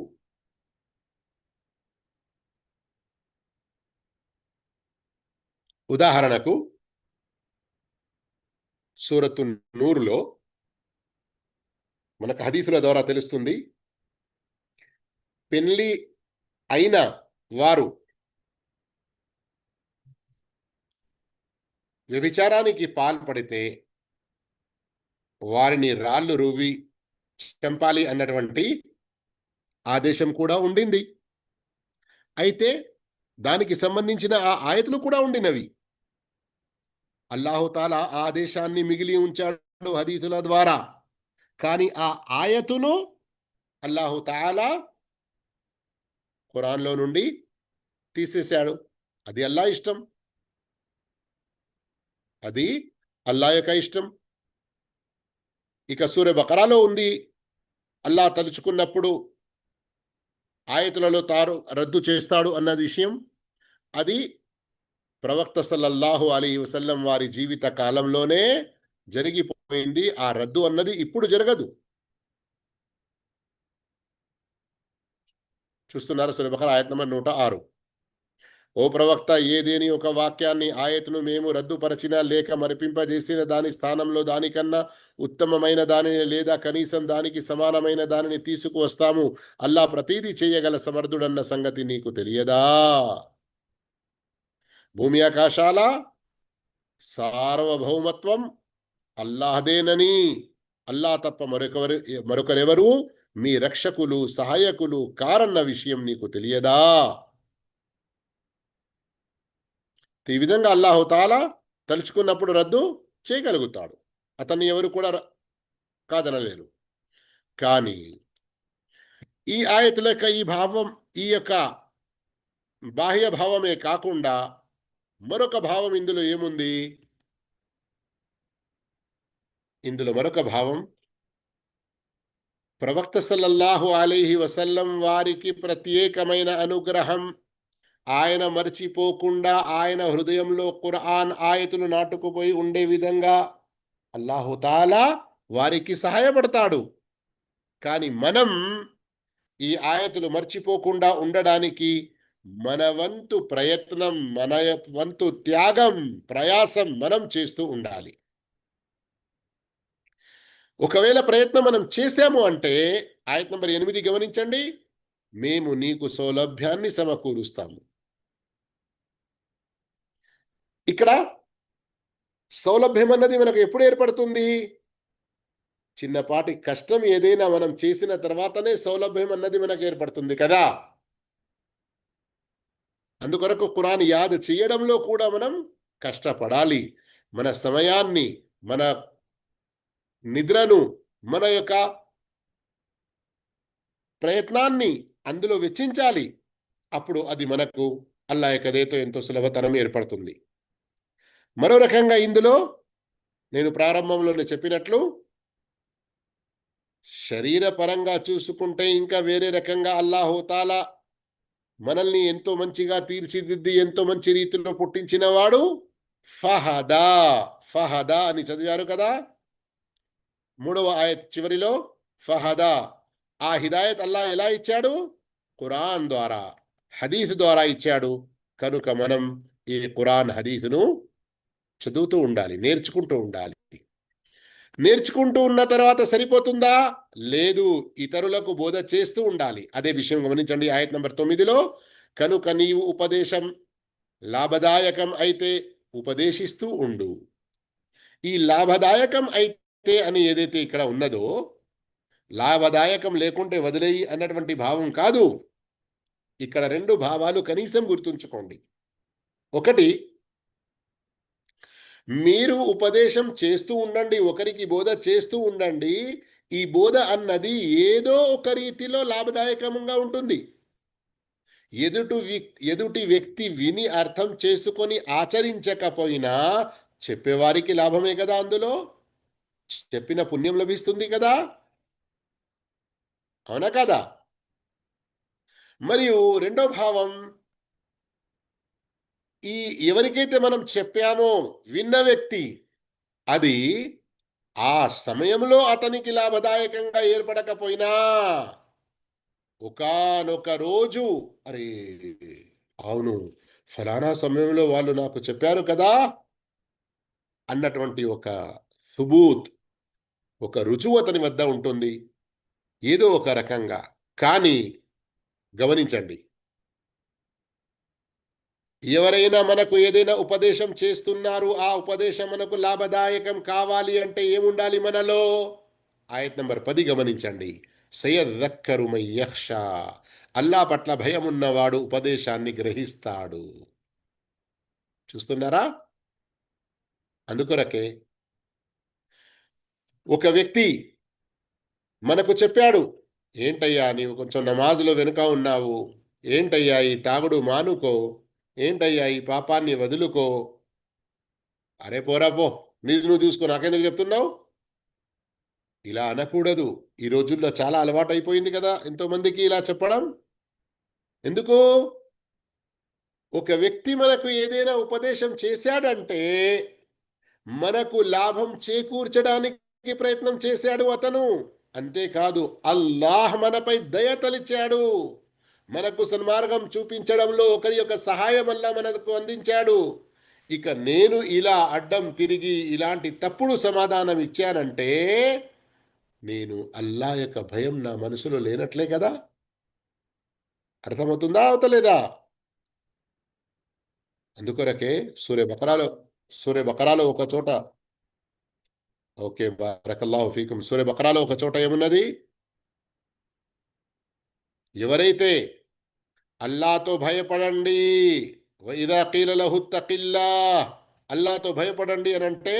ఉదాహరణకు సూరతు నూరులో మనకు హదీసుల ద్వారా తెలుస్తుంది, పెళ్లి అయిన వారు వ్యభిచారానికి పాల్పడితే వారిని రాళ్ళు రువ్వి చంపాలి అన్నటువంటి ఆదేశం కూడా ఉండింది. అయితే దానికి సంబంధించిన ఆ ఆయతులు కూడా ఉండినవి. అల్లాహుతాలా ఆ ఆదేశాన్ని మిగిలి ఉంచాడు హదీసుల ద్వారా. కానీ ఆ ఆయతును అల్లాహుతాలా ఖురాన్లో నుండి తీసేశాడు. అది అల్లా ఇష్టం. అది అల్లా యొక్క ఇష్టం. ఇక సూర బకరాలో ఉంది, అల్లా తలుచుకున్నప్పుడు ఆయతులలో రద్దు చేస్తాడు అన్న విషయం. అది ప్రవక్త సల్లల్లాహు అలైహి వసల్లం వారి జీవిత కాలంలోనే జరిగిపోయింది. ఆ రద్దు అన్నది ఇప్పుడు జరగదు. చూస్తున్నారు సూర బకరా ఆయత్ నంబర్ 106. ఓ ప్రవక్త, ఏదేని ఒక వాక్యాన్ని, ఆయతును మేము రద్దుపరచినా లేక మరిపింపజేసిన దాని స్థానంలో దానికన్నా ఉత్తమమైన దానిని లేదా కనీసం దానికి సమానమైన దానిని తీసుకువస్తాము. అల్లా ప్రతీదీ చేయగల సమర్థుడన్న సంగతి నీకు తెలియదా? భూమి ఆకాశాల సార్వభౌమత్వం అల్లాహదేనని, అల్లా తప్ప మరొకరెవరు మీ రక్షకులు, సహాయకులు కారన్న విషయం నీకు తెలియదా? ఈ విధంగా అల్లాహుతాలా తలుచుకున్నప్పుడు రద్దు చేయగలుగుతాడు. అతన్ని ఎవరు కూడా కాదనలేరు. కానీ ఈ ఆయతుల యొక్క ఈ భావం, ఈ యొక్క బాహ్య భావమే కాకుండా మరొక భావం ఇందులో ఏముంది? ఇందులో మరొక భావం, ప్రవక్త సల్లల్లాహు అలైహి వసల్లం వారికి ప్రత్యేకమైన అనుగ్రహం. ఆయన మర్చిపోకుండా ఆయన హృదయంలో ఖురాన్ ఆయతులు నాటుకుపోయి ఉండే విధంగా అల్లాహుతాలా వారికి సహాయపడతాడు. కానీ మనం ఈ ఆయతులు మర్చిపోకుండా ఉండడానికి మన వంతు ప్రయత్నం, మన వంతు త్యాగం, ప్రయాసం మనం చేస్తూ ఉండాలి. ఒకవేళ ప్రయత్నం మనం చేశాము అంటే ఆయత్ నంబర్ 8 గమనించండి, మేము నీకు సౌలభ్యాన్ని సమకూరుస్తాము. ఇక్కడ సౌలభ్యం అన్నది మనకు ఎప్పుడు ఏర్పడుతుంది? చిన్నపాటి కష్టం ఏదైనా మనం చేసిన తర్వాతనే సౌలభ్యం అన్నది మనకు ఏర్పడుతుంది కదా. అందుకొరకు ఖురాన్ యాద్ చేయడంలో కూడా మనం కష్టపడాలి. మన సమయాన్ని, మన నిద్రను, మన యొక్క ప్రయత్నాన్ని అందులో వెచ్చించాలి. అప్పుడు అది మనకు అల్లా యొక్క దయతో ఎంతో సులభతరం ఏర్పడుతుంది. మరో రకంగా ఇందులో నేను ప్రారంభంలోనే చెప్పినట్లు శరీరపరంగా చూసుకుంటే ఇంకా వేరే రకంగా అల్లాహుతాలా మనల్ని ఎంతో మంచిగా తీర్చిదిద్ది ఎంతో మంచి రీతిలో పుట్టించిన వాడు ఫహదా. ఫహదా అని చదివారు కదా 3వ ఆయత్ చివరిలో. ఫహదా, ఆ హిదాయత్ అల్లా ఎలా ఇచ్చాడు? ఖురాన్ ద్వారా, హదీస్ ద్వారా ఇచ్చాడు. కనుక మనం ఈ ఖురాన్ హదీసును చదువుతూ ఉండాలి, నేర్చుకుంటూ ఉండాలి. నేర్చుకుంటూ ఉన్న తర్వాత సరిపోతుందా? లేదు, ఇతరులకు బోధ చేస్తూ ఉండాలి. అదే విషయం గమనించండి ఆయత్ నంబర్ 9లో. కనుక నీవు ఉపదేశం లాభదాయకం అయితే ఉపదేశిస్తూ ఉండు. ఈ లాభదాయకం అయితే అని ఏదైతే ఇక్కడ ఉన్నదో, లాభదాయకం లేకుంటే వదిలేయి అన్నటువంటి భావం కాదు. ఇక్కడ 2 భావాలు కనీసం గుర్తుంచుకోండి. ఒకటి, మీరు ఉపదేశం చేస్తూ ఉండండి, ఒకరికి బోధ చేస్తూ ఉండండి. ఈ బోధ అన్నది ఏదో ఒక రీతిలో లాభదాయకంగా ఉంటుంది. ఎదుటి వ్యక్తి విని అర్థం చేసుకొని ఆచరించకపోయినా చెప్పేవారికి లాభమే కదా, అందులో చెప్పిన పుణ్యం లభిస్తుంది కదా, అవునా కదా? మరియు రెండో భావం, ఈ ఎవరికైతే మనం చెప్పామో విన్న వ్యక్తి అది ఆ సమయంలో అతనికి లాభదాయకంగా ఏర్పడకపోయినా ఒకానొక రోజు, అరే అవును ఫలానా సమయంలో వాళ్ళు నాకు చెప్పారు కదా అన్నటువంటి ఒక సుబూత్, ఒక రుజువు అతని వద్ద ఉంటుంది ఏదో ఒక రకంగా. కానీ గమనించండి, ఎవరైనా మనకు ఏదైనా ఉపదేశం చేస్తున్నారు, ఆ ఉపదేశం మనకు లాభదాయకం కావాలి అంటే ఏముండాలి మనలో? ఆయత్ నంబర్ 10 గమనించండి. సయద్దక్కరు మన్ యఖ్షా, అల్లా పట్ల భయం ఉన్నవాడు ఉపదేశాన్ని గ్రహిస్తాడు. చూస్తున్నారా? అందుకొరకే ఒక వ్యక్తి మనకు చెప్పాడు, ఏంటయ్యా నీవు కొంచెం నమాజులో వెనుక ఉన్నావు, ఏంటయ్యా ఈ తాగుడు మానుకో, ఏంటయ్యా ఈ పాపాన్ని వదులుకో. అరే పోరా పో, నీది నువ్వు చూసుకో, నాకెందుకు చెప్తున్నావు? ఇలా అనకూడదు. ఈ రోజుల్లో చాలా అలవాటు అయిపోయింది కదా ఎంతో మందికి ఇలా చెప్పడం. ఎందుకు? ఒక వ్యక్తి మనకు ఏదైనా ఉపదేశం చేశాడంటే మనకు లాభం చేకూర్చడానికి ప్రయత్నం చేశాడు అతను. అంతేకాదు అల్లాహ్ మనపై దయ తలిచాడు, మనకు సన్మార్గం చూపించడంలో ఒకరి యొక్క సహాయం అల్లా మనకు అందించాడు. ఇక నేను ఇలా అడ్డం తిరిగి ఇలాంటి తప్పుడు సమాధానం ఇచ్చానంటే నేను అల్లా యొక్క భయం నా మనసులో లేనట్లే కదా. అర్థమవుతుందా అవతలేదా? అందుకొరకే సూర్య బకరాలో ఒక చోట, ఓకే బారకల్లాహు ఫీకుం, సూర్య బకరాలో ఒక చోట ఏమున్నది? ఎవరైతే అల్లాతో భయపడండి, ఇదా కీల లహు తకిల్లాహ్, అల్లాతో భయపడండి అని అంటే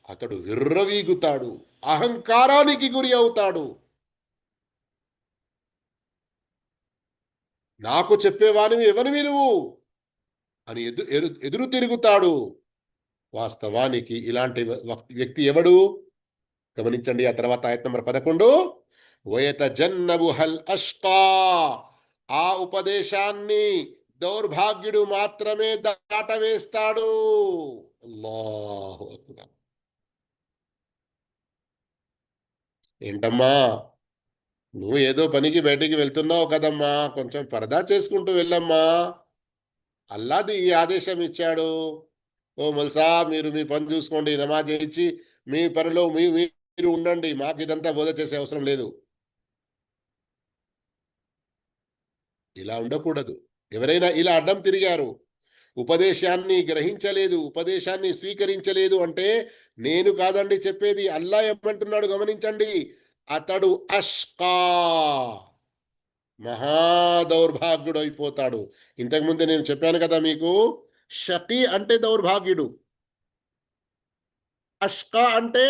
అతడు విర్రవీగుతాడు, అహంకారానికి గురి అవుతాడు. నాకు చెప్పేవానివి ఎవనివి నువ్వు అని ఎదురు తిరుగుతాడు. వాస్తవానికి ఇలాంటి వ్యక్తి ఎవడు? గమనించండి ఆ తర్వాత ఆయత్ నంబర్ 11. వయతజన్నబుహల్ అష్కా, ఆ ఉపదేశాన్ని దౌర్భాగ్యుడు మాత్రమే దాటవేస్తాడు. అల్లాహు అక్బర్. ఏంటమ్మా నువ్వు ఏదో పనికి బయటికి వెళ్తున్నావు కదమ్మా, కొంచెం పరదా చేసుకుంటూ వెళ్ళమ్మా, అల్లాది ఈ ఆదేశం ఇచ్చాడు. ఓ ముల్సా మీరు మీ పని చూసుకోండి, నమాజ్ చేయించి మీ పనిలో మీరు ఉండండి, మాకు ఇదంతా బోధ చేసే అవసరం లేదు. ఇలా ఉండకూడదు. ఎవరైనా ఇలా అడ్డం తిరిగారు, ఉపదేశాన్ని గ్రహించలేదు, ఉపదేశాన్ని స్వీకరించలేదు అంటే నేను కాదండి చెప్పేది, అల్లా ఏమంటున్నాడు గమనించండి. అతడు అష్కా, మహా దౌర్భాగ్యుడు అయిపోతాడు. ఇంతకుముందే నేను చెప్పాను కదా మీకు, షకీ అంటే దౌర్భాగ్యుడు, అష్కా అంటే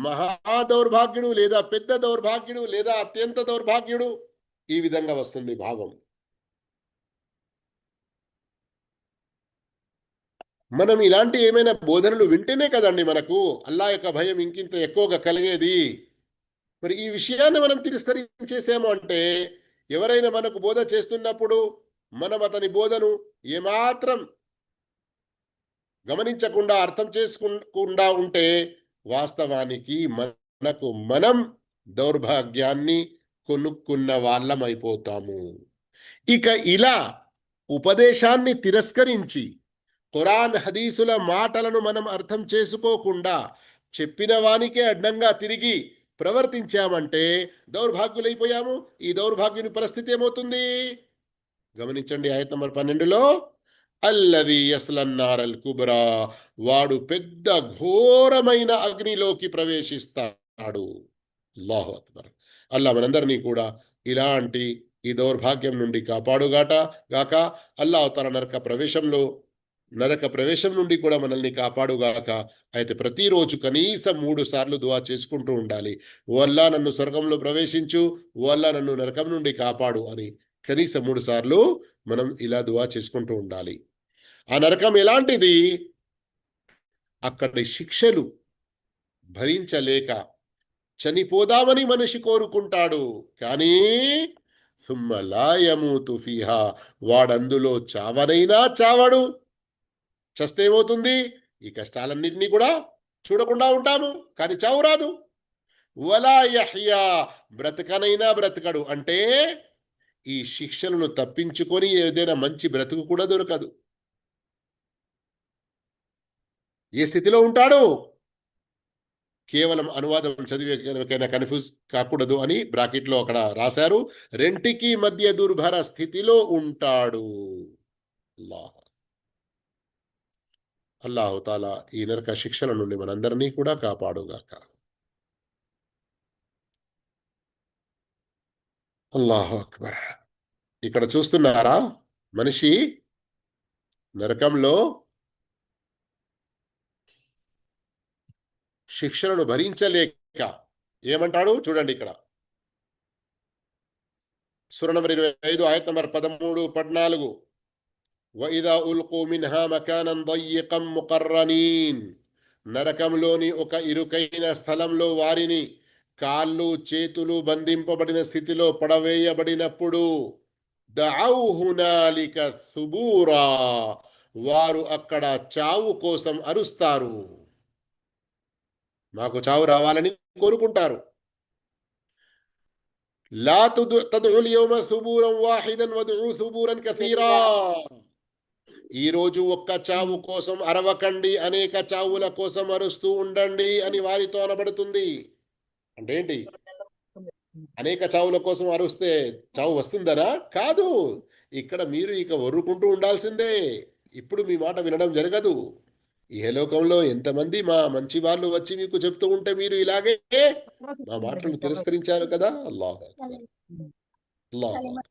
మహా దౌర్భాగ్యుడు లేదా పెద్ద దౌర్భాగ్యుడు లేదా అత్యంత దౌర్భాగ్యుడు. ఈ విధంగా వస్తుంది భావం. మనం ఇలాంటి ఏమైనా బోధనలు వింటేనే కదండి మనకు అల్లా యొక్క భయం ఇంకింత ఎక్కువగా కలిగేది. మరి ఈ విషయాన్ని మనం తిరస్కరించేసాము అంటే, ఎవరైనా మనకు బోధ చేస్తున్నప్పుడు మనం అతని బోధను ఏమాత్రం గమనించకుండా అర్థం చేసుకుండా ఉంటే, వాస్తవానికి మనకు మనం దౌర్భాగ్యాన్ని కొనుక్కున్న వాళ్ళమైపోతాము. ఇక ఇలా ఉపదేశాన్ని తిరస్కరించి ఖురాన్ హదీసుల మాటలను మనం అర్థం చేసుకోకుండా చెప్పిన వానికే అడ్డంగా తిరిగి ప్రవర్తించామంటే దౌర్భాగ్యులైపోయాము. ఈ దౌర్భాగ్యుని పరిస్థితి ఏమవుతుంది? గమనించండి, ఆయత నంబర్ 12లో అల్లది యస్లన్నారల్ కుబ్రా, వాడు పెద్ద ఘోరమైన అగ్నిలోకి ప్రవేశిస్తాడు. అల్లాహు అక్బర్. అల్లా మనందరినీ కూడా ఇలాంటి ఈ దౌర్భాగ్యం నుండి కాపాడుగాట గాక. అల్లాహ్ తన నరక ప్రవేశం నుండి కూడా మనల్ని కాపాడుగాక. అయితే ప్రతిరోజు కనీసం 3 సార్లు దువా చేసుకుంటూ ఉండాలి. ఓ అల్లా నన్ను స్వర్గంలో ప్రవేశించు, ఓ అల్లా నన్ను నరకం నుండి కాపాడు అని కనీసం 3 సార్లు మనం ఇలా దువా చేసుకుంటూ ఉండాలి. ఆ నరకం ఎలాంటిది? అక్కడి శిక్షలు భరించలేక చనిపోదామని మనిషి కోరుకుంటాడు, కానీ సుమ్మ లా యమూతు ఫీహా, వాడందులో చావనైనా చావడు. చస్తే ఏమవుతుంది? ఈ కష్టాలన్నింటినీ కూడా చూడకుండా ఉంటాము, కానీ చావు రాదు. వలా యహ్యా, బ్రతకనైనా బ్రతకడు. అంటే ఈ శిక్షలను తప్పించుకొని ఏదైనా మంచి బ్రతుకు కూడా దొరకదు. ఏ స్థితిలో ఉంటాడు? కేవలం అనువాదం చదివేకైనా కన్ఫ్యూజ్ కాకూడదు అని బ్రాకెట్లో అక్కడ రాశారు. రెంటికి మధ్య దుర్భర స్థితిలో ఉంటాడు. అల్లాహ్ అల్లాహుతాలా ఈ నరక శిక్షల నుండి మనందరినీ కూడా కాపాడుగాక. అల్లాహు అక్బర్. ఇక్కడ చూస్తున్నారా, మనిషి నరకంలో శిక్షలను భరించలేక ఏమంటాడు చూడండి ఇక్కడ. సూర నంబర్ 25 ఆయత్ నంబర్ 13, 14. వఇదా ఉల్కు మిన్హా మకానన్ దయ్యికం ముకర్రనీన్, నరకంలోని ఒక ఇరుకైన స్థలంలో వారిని కాళ్ళు చేతులు బంధింపబడిన స్థితిలో పడవేయబడినప్పుడు దఅవ్ హునాలిక సుబూరా, వారు అక్కడ చావు కోసం అరుస్తారు. మాకు చావు రావాలని కోరుకుంటారు. లా తద్ఉల్ యౌమ సుబూరం వాహిదన్ వద్ఉ సుబూరన్ కసీరా, ఈ రోజు ఒక్క చావు కోసం అరవకండి, అనేక చావుల కోసం అరుస్తూ ఉండండి అని వారితో అనబడుతుంది. అంటే ఏంటి? అనేక చావుల కోసం అరుస్తే చావు వస్తుందనా? కాదు. ఇక్కడ మీరు ఇక ఒర్రుకుంటూ ఉండాల్సిందే. ఇప్పుడు మీ మాట వినడం జరగదు. ఇహలోకంలో ఎంతమంది మా మంచి వాళ్ళు వచ్చి మీకు చెప్తూ ఉంటే మీరు ఇలాగే మా మాటలను తిరస్కరించారు కదా. అల్లాహ్ అక్బర్. అల్లాహ్ అక్బర్.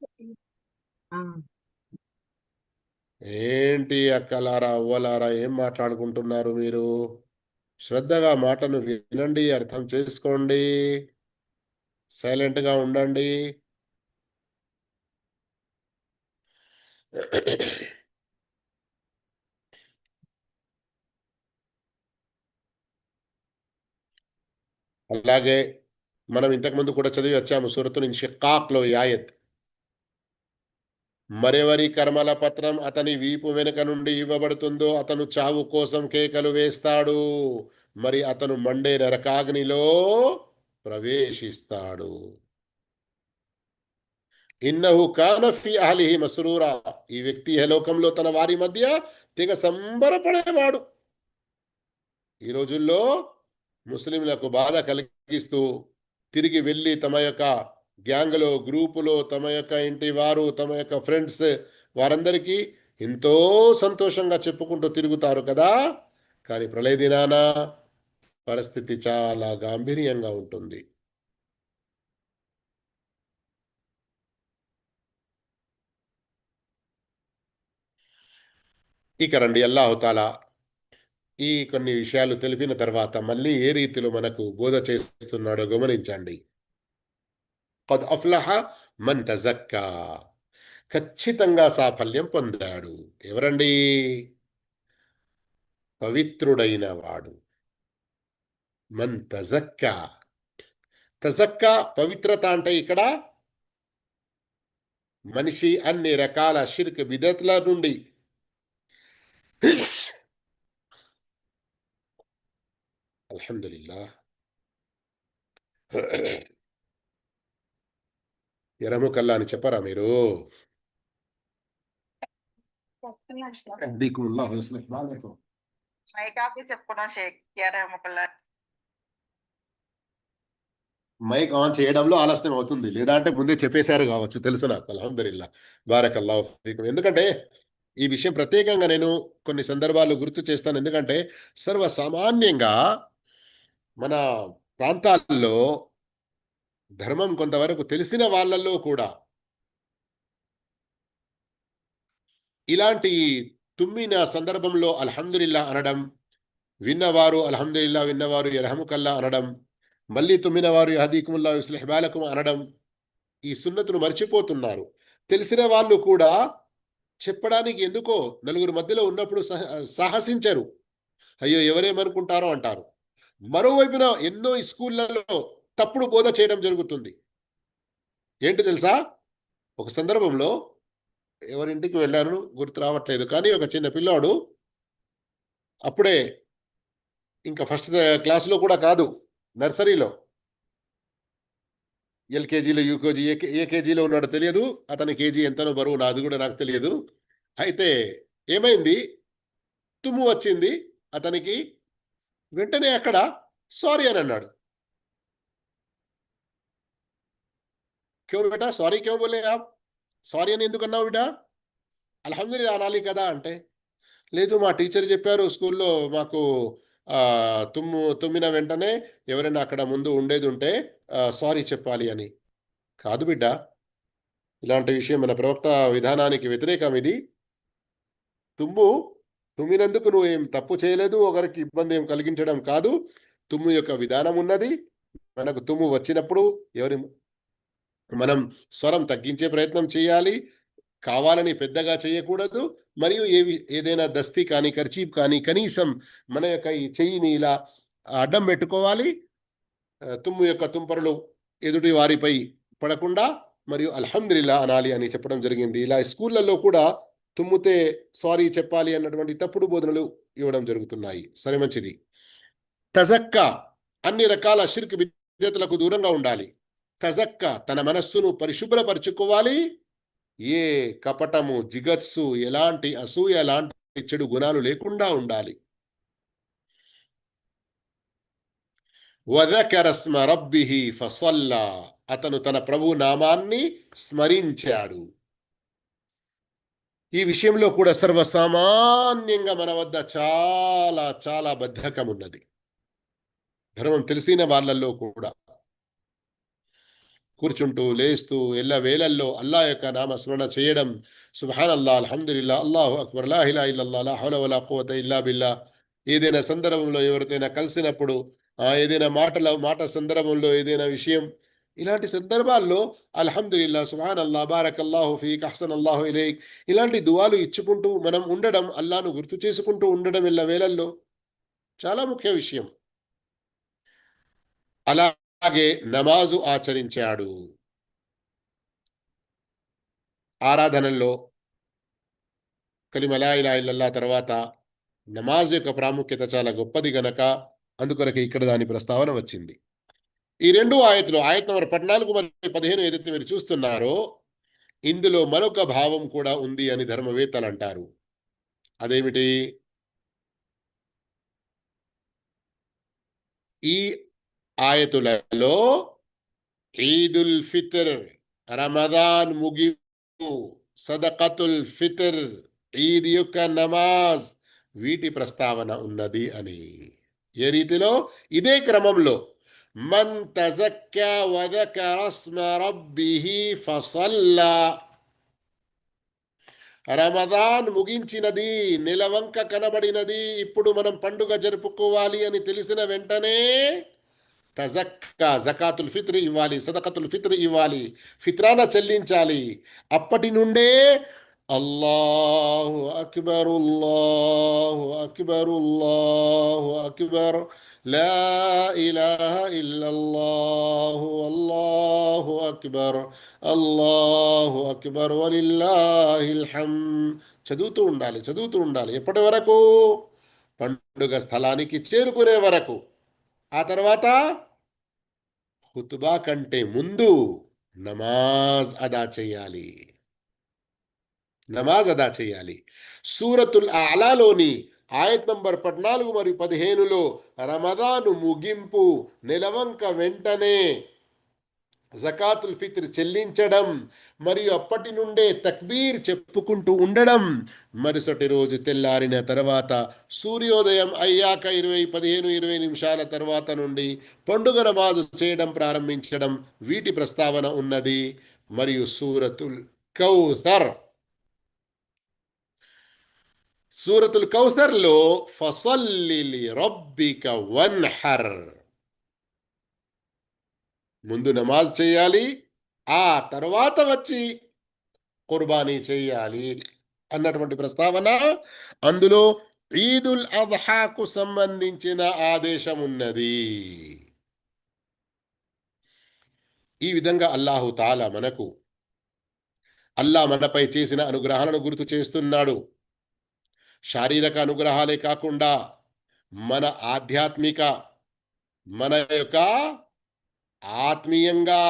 ఏంటి అక్కలారా అవ్వలారా, ఏం మాట్లాడుకుంటున్నారు మీరు? శ్రద్ధగా మాటను వినండి, అర్థం చేసుకోండి, సైలెంట్గా ఉండండి. అలాగే మనం ఇంతకుముందు కూడా చదివి వచ్చాము సూరతుల్ ఇన్షిఖాక్‌లో ఈ ఆయత్. మరెవరి కర్మల పత్రం అతని వీపు వెనుక నుండి ఇవ్వబడుతుందో అతను చావు కోసం కేకలు వేస్తాడు, మరి అతను మండే నరకాగ్నిలో ప్రవేశిస్తాడు. ఇన్నహు కాన ఫీ అహ్లిహి మస్రూరా, ఈ వ్యక్తి లోకంలో తన వారి మధ్య తెగ సంబరపడేవాడు. ఈ రోజుల్లో ముస్లింలకు బాధ కలిగిస్తూ తిరిగి వెళ్ళి తమ యొక్క గ్యాంగ్లో గ్రూపులో తమ యొక్క ఇంటి వారు తమ యొక్క ఫ్రెండ్స్ వారందరికీ ఎంతో సంతోషంగా చెప్పుకుంటూ తిరుగుతారు కదా. కానీ ప్రళయ దినాన పరిస్థితి చాలా గాంభీర్యంగా ఉంటుంది. ఇక రండి, అల్లాహుతాలా ఈ కొన్ని విషయాలు తెలిపిన తర్వాత మళ్ళీ ఏ రీతిలో మనకు బోధ చేస్తున్నాడో గమనించండి. ఖద్ అఫ్లహ మన్ తజక్కా, ఖచ్చితంగా సాఫల్యం పొందాడు. ఎవరండి? పవిత్రుడైన వాడు. మన్ తజక్కా. తజక్కా పవిత్రత అంటే ఇక్కడ మనిషి అన్ని రకాల షిర్క్ బిదత్ల నుండి అల్హమ్దులిల్లాహ్. ఎరముకల్లా అని చెప్పరా మీరు? అహ్దీకుముల్లాహ్ వయస్లిహ్ బాలకం. మైక్ ఆన్ చేయడంలో ఆలస్యం అవుతుంది, లేదా అంటే ముందే చెప్పేశారు కావచ్చు, తెలుసు నాకు. అల్హమ్దులిల్లాహ్. బారకల్లాహు ఫీకుం. ఎందుకంటే ఈ విషయం ప్రత్యేకంగా నేను కొన్ని సందర్భాల్లో గుర్తు చేస్తాను. ఎందుకంటే సర్వసామాన్యంగా మన ప్రాంతాల్లో ధర్మం కొంతవరకు తెలిసిన వాళ్ళల్లో కూడా ఇలాంటి తుమ్మిన సందర్భంలో అల్హమ్దులిల్లా అనడం, విన్నవారు అల్హమ్దులిల్లా, విన్నవారు యర్హముకల్లా అనడం, మళ్ళీ తుమ్మినవారు యహదీకుముల్లా యుస్లిహ్ బాలకుం అనడం, ఈ సున్నతును మర్చిపోతున్నారు. తెలిసిన వాళ్ళు కూడా చెప్పడానికి ఎందుకో నలుగురు మధ్యలో ఉన్నప్పుడు సాహసించరు. అయ్యో ఎవరేమనుకుంటారో అంటారు. మరోవైపున ఎన్నో స్కూళ్ళలో తప్పుడు బోధ చేయడం జరుగుతుంది. ఏంటి తెలుసా? ఒక సందర్భంలో ఎవరింటికి వెళ్ళాను గుర్తు రావట్లేదు, కానీ ఒక చిన్న పిల్లాడు అప్పుడే ఇంకా ఫస్ట్ క్లాస్‌లో కూడా కాదు, నర్సరీలో, ఎల్‌కేజీలో, యూకేజీ ఏ కేజీలో ఉన్నాడో తెలియదు. అతని కేజీ ఎంతనో బరువు అది కూడా నాకు తెలియదు. అయితే ఏమైంది? తుమ్ము వచ్చింది అతనికి. వెంటనే అక్కడ సారీ అని అన్నాడు. "క్యో బేటా సారీ క్యో బోలే ఆప్? సారీ అని ఎందుకన్నావు బిడ్డ? అల్హమ్దులిల్లా అనాలి కదా" అంటే, లేదు మా టీచర్ చెప్పారు స్కూల్లో మాకు తుమ్మిన వెంటనే ఎవరైనా అక్కడ ముందు ఉండేది ఉంటే సారీ చెప్పాలి అని. కాదు బిడ్డ, ఇలాంటి విషయం మన ప్రవక్త విధానానికి వ్యతిరేకం ఇది. తుమ్ము తుమ్మినందుకు నువ్వేం తప్పు చేయలేదు. ఒకరికి ఇబ్బంది ఏం కలిగించడం కాదు. తుమ్ము యొక్క విధానం ఉన్నది. మనకు తుమ్ము వచ్చినప్పుడు ఎవరి మనం స్వరం తగ్గించే ప్రయత్నం చేయాలి. కావాలని పెద్దగా చేయకూడదు. మరియు ఏదైనా దస్తీ కానీ, కర్చీఫ్ కానీ కనీసం మన యొక్క ఈ చెయ్యిని ఇలా అడ్డం పెట్టుకోవాలి. తుమ్ము యొక్క తుంపరులు ఎదుటి వారిపై పడకుండా మరియు అల్హమ్దులిల్లా అనాలి అని చెప్పడం జరిగింది. ఇలా స్కూళ్ళల్లో కూడా తుమ్మితే సారీ చెప్పాలి అన్నటువంటి తప్పుడు బోధనలు ఇవ్వడం జరుగుతున్నాయి. సరే, మంచిది. తజక్కా అన్ని రకాల షిర్క్ బిద్అతులకు దూరంగా ఉండాలి. తజక్కా తన మనస్సును పరిశుభ్రపరుచుకోవాలి. ఏ కపటము, జిగత్సు, ఎలాంటి అసూయ, ఎలాంటి చెడు గుణాలు లేకుండా ఉండాలి. వదకర స్మ రబ్బిహి ఫసల్లా, అతను తన ప్రభు నామాన్ని స్మరించాడు. ఈ విషయంలో కూడా సర్వసామాన్యంగా మన వద్ద చాలా చాలా బద్ధకం ఉన్నది. ధర్మం తెలిసిన వాళ్ళల్లో కూడా కూర్చుంటూ లేస్తూ ఎల్లవేళల్లో అల్లా యొక్క నామస్మరణ చేయడం, సుబ్హానల్లా, అల్హమ్దులిల్లా, అల్లాహు అక్బర్, లా ఇలాహ ఇల్లల్లాహ్, లా హౌల వలా ఖువత ఇల్లా బిల్లా. ఏదైనా సందర్భంలో ఎవరితోనైనా కలిసినప్పుడు ఏదైనా మాట సందర్భంలో ఏదైనా విషయం, ఇలాంటి సందర్భాల్లో అల్హమ్దులిల్లా, సుబ్హానల్లా, బారకల్లాహు ఫీక్, అహ్సనల్లాహు ఇలైక్, ఇలాంటి దువాలు ఇచ్చుకుంటూ మనం ఉండడం, అల్లాను గుర్తు చేసుకుంటూ ఉండడం ఎల్లవేళల్లో చాలా ముఖ్య విషయం. అలాగే నమాజు ఆచరించాడు. ఆరాధనల్లో కలిమ లా ఇలాహ ఇల్లల్లాహ్ తర్వాత నమాజ్ యొక్క ప్రాముఖ్యత చాలా గొప్పది గనక అందుకొరకే ఇక్కడ దాని ప్రస్తావన వచ్చింది. ఈ 2 ఆయతులు, ఆయత్ నంబర్ 14 మరియు 15 ఏదైతే మీరు చూస్తున్నారో, ఇందులో మరొక భావం కూడా ఉంది అని ధర్మవేత్తలంటారు. అదేమిటి? ఈ ఆయతులలో ఈదుల్ ఫిత్ర్, రమదాన్ ముగింపు, సదకతుల్ ఫిత్ర్, ఈద్ యొక్క నమాజ్, వీటి ప్రస్తావన ఉన్నది అని. ఏ రీతిలో? ఇదే క్రమంలో మన్ తజక్కా వదకర స్మ రబ్బిహి ఫసల్లా, రమదాన్ ముగించినది, నెలవంక కనబడినది, ఇప్పుడు మనం పండుగ జరుపుకోవాలి అని తెలిసిన వెంటనే తజక్కా జకాతుల్ ఫిత్ర్ ఇవ్వాలి, సదకతుల్ ఫిత్ర్ ఇవ్వాలి, ఫిత్రాన చెల్లించాలి. అప్పటి నుండే అల్లాహు అక్బర్ అల్లాహు అక్బర్ అల్లాహు అక్బర్ లా ఇలాహ ఇల్లల్లాహు అల్లాహు అక్బర్ అల్లాహు అక్బర్ వలిల్లాహిల్ హమ్ద్ చదువుతూ ఉండాలి, చదువుతూ ఉండాలి. ఎప్పటి వరకు? పండుగ స్థలానికి చేరుకునే వరకు. ఆ తర్వాత ఖుతుబా కంటే ముందు నమాజ్ అదా చేయాలి, నమాజ్ అదా చేయాలి. సూరతుల్ అలాలోని ఆయత్ నంబర్ 14 మరియు 15లో రమదాను ముగింపు నెలవంక వెంటనే జకాతుల్ ఫిత్ర్ చెల్లించడం మరియు అప్పటి నుండే తక్బీర్ చెప్పుకుంటూ ఉండడం, మరుసటి రోజు తెల్లారిన తర్వాత సూర్యోదయం అయ్యాక 15-20 నిమిషాల తర్వాత నుండి పండుగ నమాజు చేయడం ప్రారంభించడం, వీటి ప్రస్తావన ఉన్నది. మరియు సూరతుల్ కౌసర్, సూరతుల్ కౌసర్లో ఫసల్లి లిరబ్బిక వన్హర్, ముందు నమాజ్ చేయాలి, ఆ తర్వాత వచ్చి కుర్బానీ చేయాలి అన్నటువంటి ప్రస్తావన అందులో ఈదుల్ అద్హాకు సంబంధించిన ఆదేశం ఉన్నది. ఈ విధంగా అల్లాహు తాలా మనకు అల్లా మనపై చేసిన అనుగ్రహాలను గుర్తు చేస్తున్నాడు. శారీరక అనుగ్రహాలే కాకుండా మన ఆధ్యాత్మిక, మన యొక్క ఆత్మీయంగా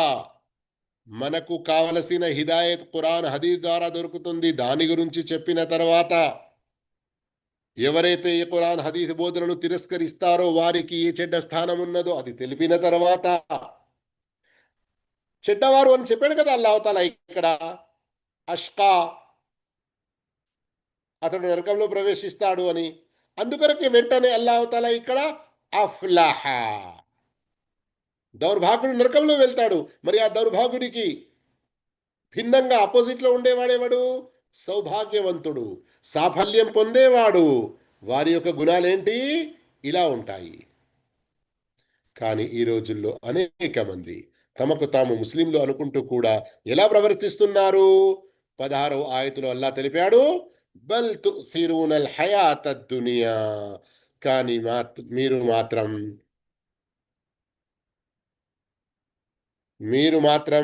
మనకు కావలసిన హిదాయత్ ఖురాన్ హదీస్ ద్వారా దొరుకుతుంది. దాని గురించి చెప్పిన తర్వాత ఎవరైతే ఈ ఖురాన్ హదీస్ బోధనను తిరస్కరిస్తారో వారికి ఏ చెడ్డ స్థానం ఉన్నదో అది తెలిపిన తర్వాత, చెడ్డవారు అని చెప్పాడు కదా అల్లాహ్ తాలా ఇక్కడ, అష్కా, అతడు నరకంలో ప్రవేశిస్తాడు అని. అందుకొరకు వెంటనే అల్లాహ్ తాలా ఇక్కడ అఫ్లహ, దౌర్భాగ్యుడు నరకంలో వెళ్తాడు. మరి ఆ దౌర్భాగ్యుడికి భిన్నంగా ఆపోజిట్లో ఉండేవాడేవాడు? సౌభాగ్యవంతుడు, సాఫల్యం పొందేవాడు. వారి యొక్క గుణాలేంటి? ఇలా ఉంటాయి. కానీ ఈ రోజుల్లో అనేక మంది తమకు తాము ముస్లింలు అనుకుంటూ కూడా ఎలా ప్రవర్తిస్తున్నారు? 16వ ఆయతులో అల్లా తెలిపాడు, బల్ తుసిరూనల్ హయాత దునియా, కానీ మీరు మాత్రం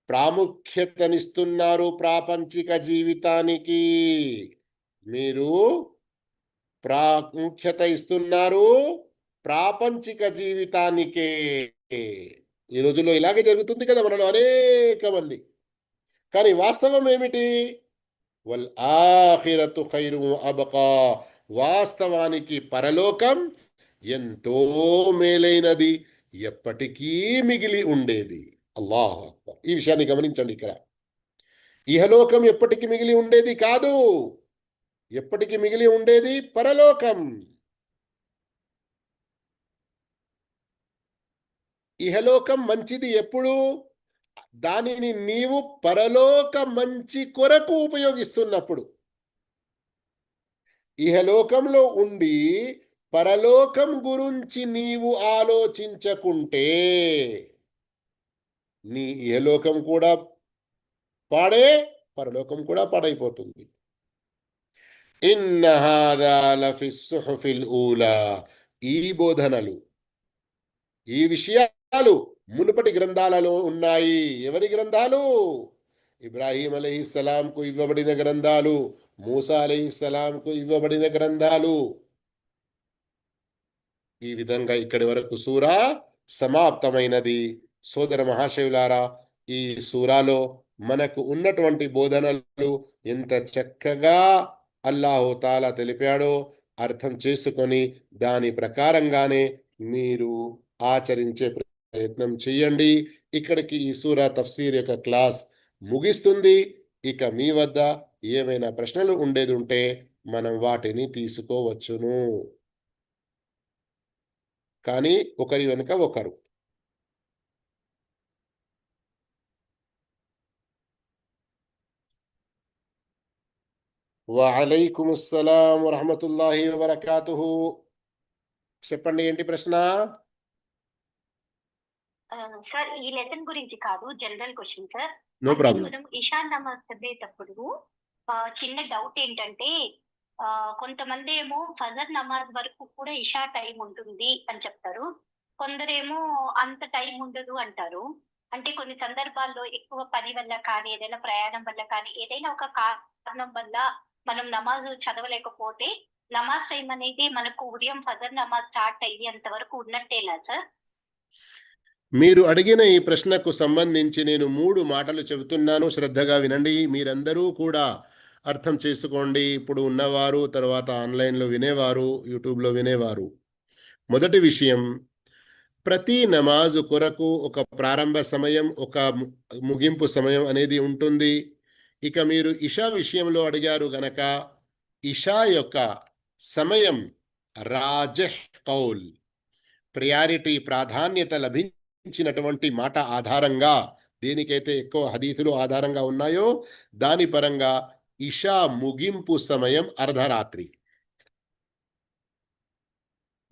ప్రాముఖ్యతనిస్తున్నారు ప్రాపంచిక జీవితానికి. మీరు ప్రాముఖ్యత ఇస్తున్నారు ప్రాపంచిక జీవితానికే. ఈ రోజుల్లో ఇలాగే జరుగుతుంది కదా మనలో అనేక మంది. కానీ వాస్తవం ఏమిటి? వల్ ఆఖిరతు ఖైరు అబకా, వాస్తవానికి పరలోకం ఎంతో మేలైనది, ఎప్పటికీ మిగిలి ఉండేది. అల్లాహు అక్బర్. ఈ విషయాన్ని గమనించండి ఇక్కడ. ఇహలోకం ఎప్పటికీ మిగిలి ఉండేది కాదు, ఎప్పటికీ మిగిలి ఉండేది పరలోకం. ఇహలోకం మంచిది ఎప్పుడు? దానిని నీవు పరలోక మంచి కొరకు ఉపయోగిస్తున్నప్పుడు. ఇహలోకంలో ఉండి పరలోకం గురించి నీవు ఆలోచించకుంటే నీ ఇహలోకం కూడా పాడే, పరలోకం కూడా పాడైపోతుంది. ఇన్న హాదా లఫి సుహుఫిల్ ఊలా, ఈ బోధనలు, ఈ విషయాలు మునుపటి గ్రంథాలలో ఉన్నాయి. ఎవరి గ్రంథాలు? ఇబ్రాహీం అలైహిస్సలాంకు ఇవ్వబడిన గ్రంథాలు, మూసా అలైహిస్సలాంకు ఇవ్వబడిన గ్రంథాలు. ఈ విధంగా ఇక్కడి వరకు సూరా సమాప్తమైనది. సోదర మహాశయులారా, ఈ సూరాలో మనకు ఉన్నటువంటి బోధనలు ఎంత చక్కగా అల్లాహు తాలా తెలిపాడో అర్థం చేసుకొని దాని ప్రకారంగానే మీరు ఆచరించే ప్రయత్నం చేయండి. ఇక్కడికి ఈ సూరా తఫ్సీర్ యొక్క క్లాస్ ముగిస్తుంది. ఇక మీ వద్ద ఏమైనా ప్రశ్నలు ఉండేది ఉంటే మనం వాటిని తీసుకోవచ్చును. కానీ ఒకరి వెనుక ఒకరు. వఅలైకుం అస్సలాం వరహమతుల్లాహి వబరకాతుహు. చెప్పండి, ఏంటి ప్రశ్న? సార్ ఈ లెసన్ గురించి కాదు, జనరల్ క్వశ్చన్ సార్. నో అంటే ప్రాబ్లం. మనం ఇషా నమాజ్ చదివేటప్పుడు చిన్న డౌట్ ఏంటంటే కొంతమంది ఏమో ఫజర్ నమాజ్ వరకు కూడా ఇషా టైం ఉంటుంది అని చెప్తారు. కొందరేమో అంత టైం ఉండదు అంటారు. అంటే కొన్ని సందర్భాల్లో ఎక్కువ పని వల్ల కానీ, ఏదైనా ప్రయాణం వల్ల కానీ, ఏదైనా ఒక కారణం వల్ల మనం నమాజ్ చదవలేకపోతే నమాజ్ టైం అనేది మనకు ఉదయం ఫజర్ నమాజ్ స్టార్ట్ అయ్యేంత వరకు ఉన్నట్టేనా సార్? మీరు అడిగిన ఈ ప్రశ్నకు సంబంధించి నేను 3 మాటలు చెబుతున్నాను, శ్రద్ధగా వినండి. మీరందరూ కూడా అర్థం చేసుకోండి. ఇప్పుడు ఉన్నవారు, తర్వాత ఆన్లైన్లో వినేవారు, యూట్యూబ్లో వినేవారు. మొదటి విషయం, ప్రతి నమాజు కొరకు ఒక ప్రారంభ సమయం, ఒక ముగింపు సమయం అనేది ఉంటుంది. ఇక మీరు ఇషా విషయంలో అడిగారు గనక, ఇషా యొక్క సమయం రాజహ్ కౌల్, ప్రయారిటీ, ప్రాధాన్యత లభించినటువంటి మాట ఆధారంగా, దేనికైతే ఎక్కువ హదీతులు ఆధారంగా ఉన్నాయో దాని పరంగా ఇషా ముగింపు సమయం అర్ధరాత్రి.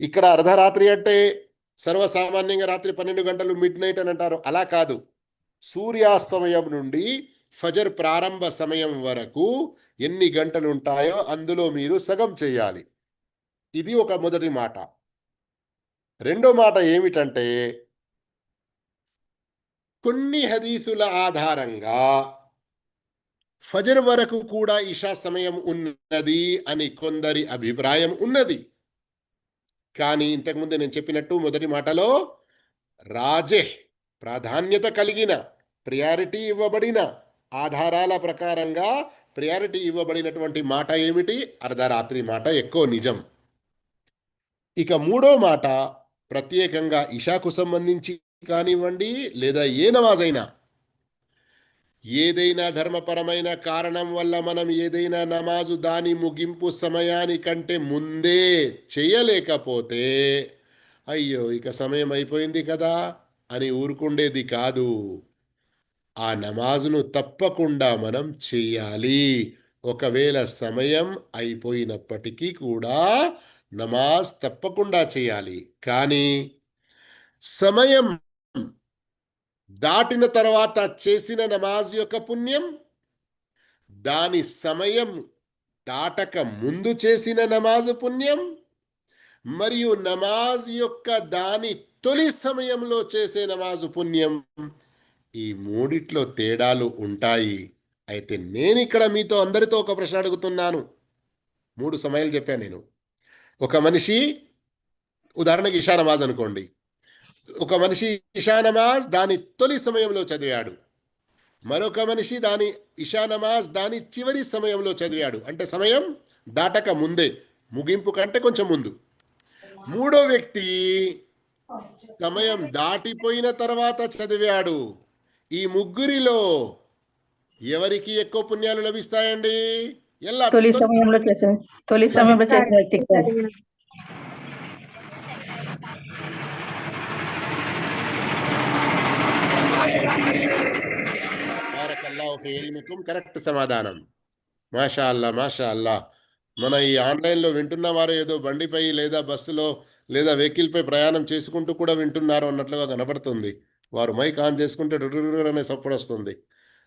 ఇక్కడ అర్ధరాత్రి అంటే సర్వసామాన్యంగా రాత్రి 12 గంటలు మిడ్ నైట్ అని అంటారు, అలా కాదు. సూర్యాస్తమయం నుండి ఫజర్ ప్రారంభ సమయం వరకు ఎన్ని గంటలు ఉంటాయో అందులో మీరు సగం చేయాలి. ఇది ఒక మొదటి మాట. రెండో మాట ఏమిటంటే, కొన్ని హదీసుల ఆధారంగా ఫజర్ వరకు కూడా ఇషా సమయం ఉన్నది అని కొందరి అభిప్రాయం ఉన్నది. కానీ ఇంతకుముందు నేను చెప్పినట్టు మొదటి మాటలో రాజెహ్, ప్రాధాన్యత కలిగిన, ప్రియారిటీ ఇవ్వబడిన ఆధారాల ప్రకారంగా ప్రియారిటీ ఇవ్వబడినటువంటి మాట ఏమిటి? అర్ధరాత్రి మాట ఎక్కువ నిజం. ఇక మూడో మాట, ప్రత్యేకంగా ఇషాకు సంబంధించి కానివ్వండి, లేదా ఏ నమాజ్ అయినా, ఏదైనా ధర్మపరమైన కారణం వల్ల మనం ఏదైనా నమాజు దాని ముగింపు సమయానికంటే ముందే చేయలేకపోతే, అయ్యో ఇక సమయం అయిపోయింది కదా అని ఊరుకుండేది కాదు. ఆ నమాజును తప్పకుండా మనం చెయ్యాలి. ఒకవేళ సమయం అయిపోయినప్పటికీ కూడా నమాజ్ తప్పకుండా చేయాలి. కానీ సమయం దాటిన తర్వాత చేసిన నమాజ్ యొక్క పుణ్యం, దాని సమయం దాటక ముందు చేసిన నమాజు పుణ్యం, మరియు నమాజ్ యొక్క దాని తొలి సమయంలో చేసే నమాజు పుణ్యం, ఈ మూడిట్లో తేడాలు ఉంటాయి. అయితే నేను ఇక్కడ మీతో అందరితో ఒక ప్రశ్న అడుగుతున్నాను. 3 సమయాలు చెప్పాను నేను. ఒక మనిషి, ఉదాహరణకి ఇషా నమాజ్ అనుకోండి, ఒక మనిషి ఇషా నమాజ్ దాని తొలి సమయంలో చదివాడు, మరొక మనిషి దాని ఇషా నమాజ్ దాని చివరి సమయంలో చదివాడు, అంటే సమయం దాటక ముందే, ముగింపు కంటే కొంచెం ముందు. మూడో వ్యక్తి సమయం దాటిపోయిన తర్వాత చదివాడు. ఈ ముగ్గురిలో ఎవరికి ఎక్కువ పుణ్యాలు లభిస్తాయండి? ఎలా? తొలి సమయంలో చేసే వ్యక్తికి. బారకల్లాహు ఫీ ఇల్మికుం, కరెక్ట్ సమాధానం. మాషా అల్లా, మాషా అల్లా. మన ఈ ఆన్లైన్లో వింటున్న వారు ఏదో బండిపై లేదా బస్సులో లేదా వెహికల్పై ప్రయాణం చేసుకుంటూ కూడా వింటున్నారు అన్నట్లుగా కనబడుతుంది. వారు మైక్ ఆన్ చేసుకుంటే డుడురు అనే సప్పుడు వస్తుంది.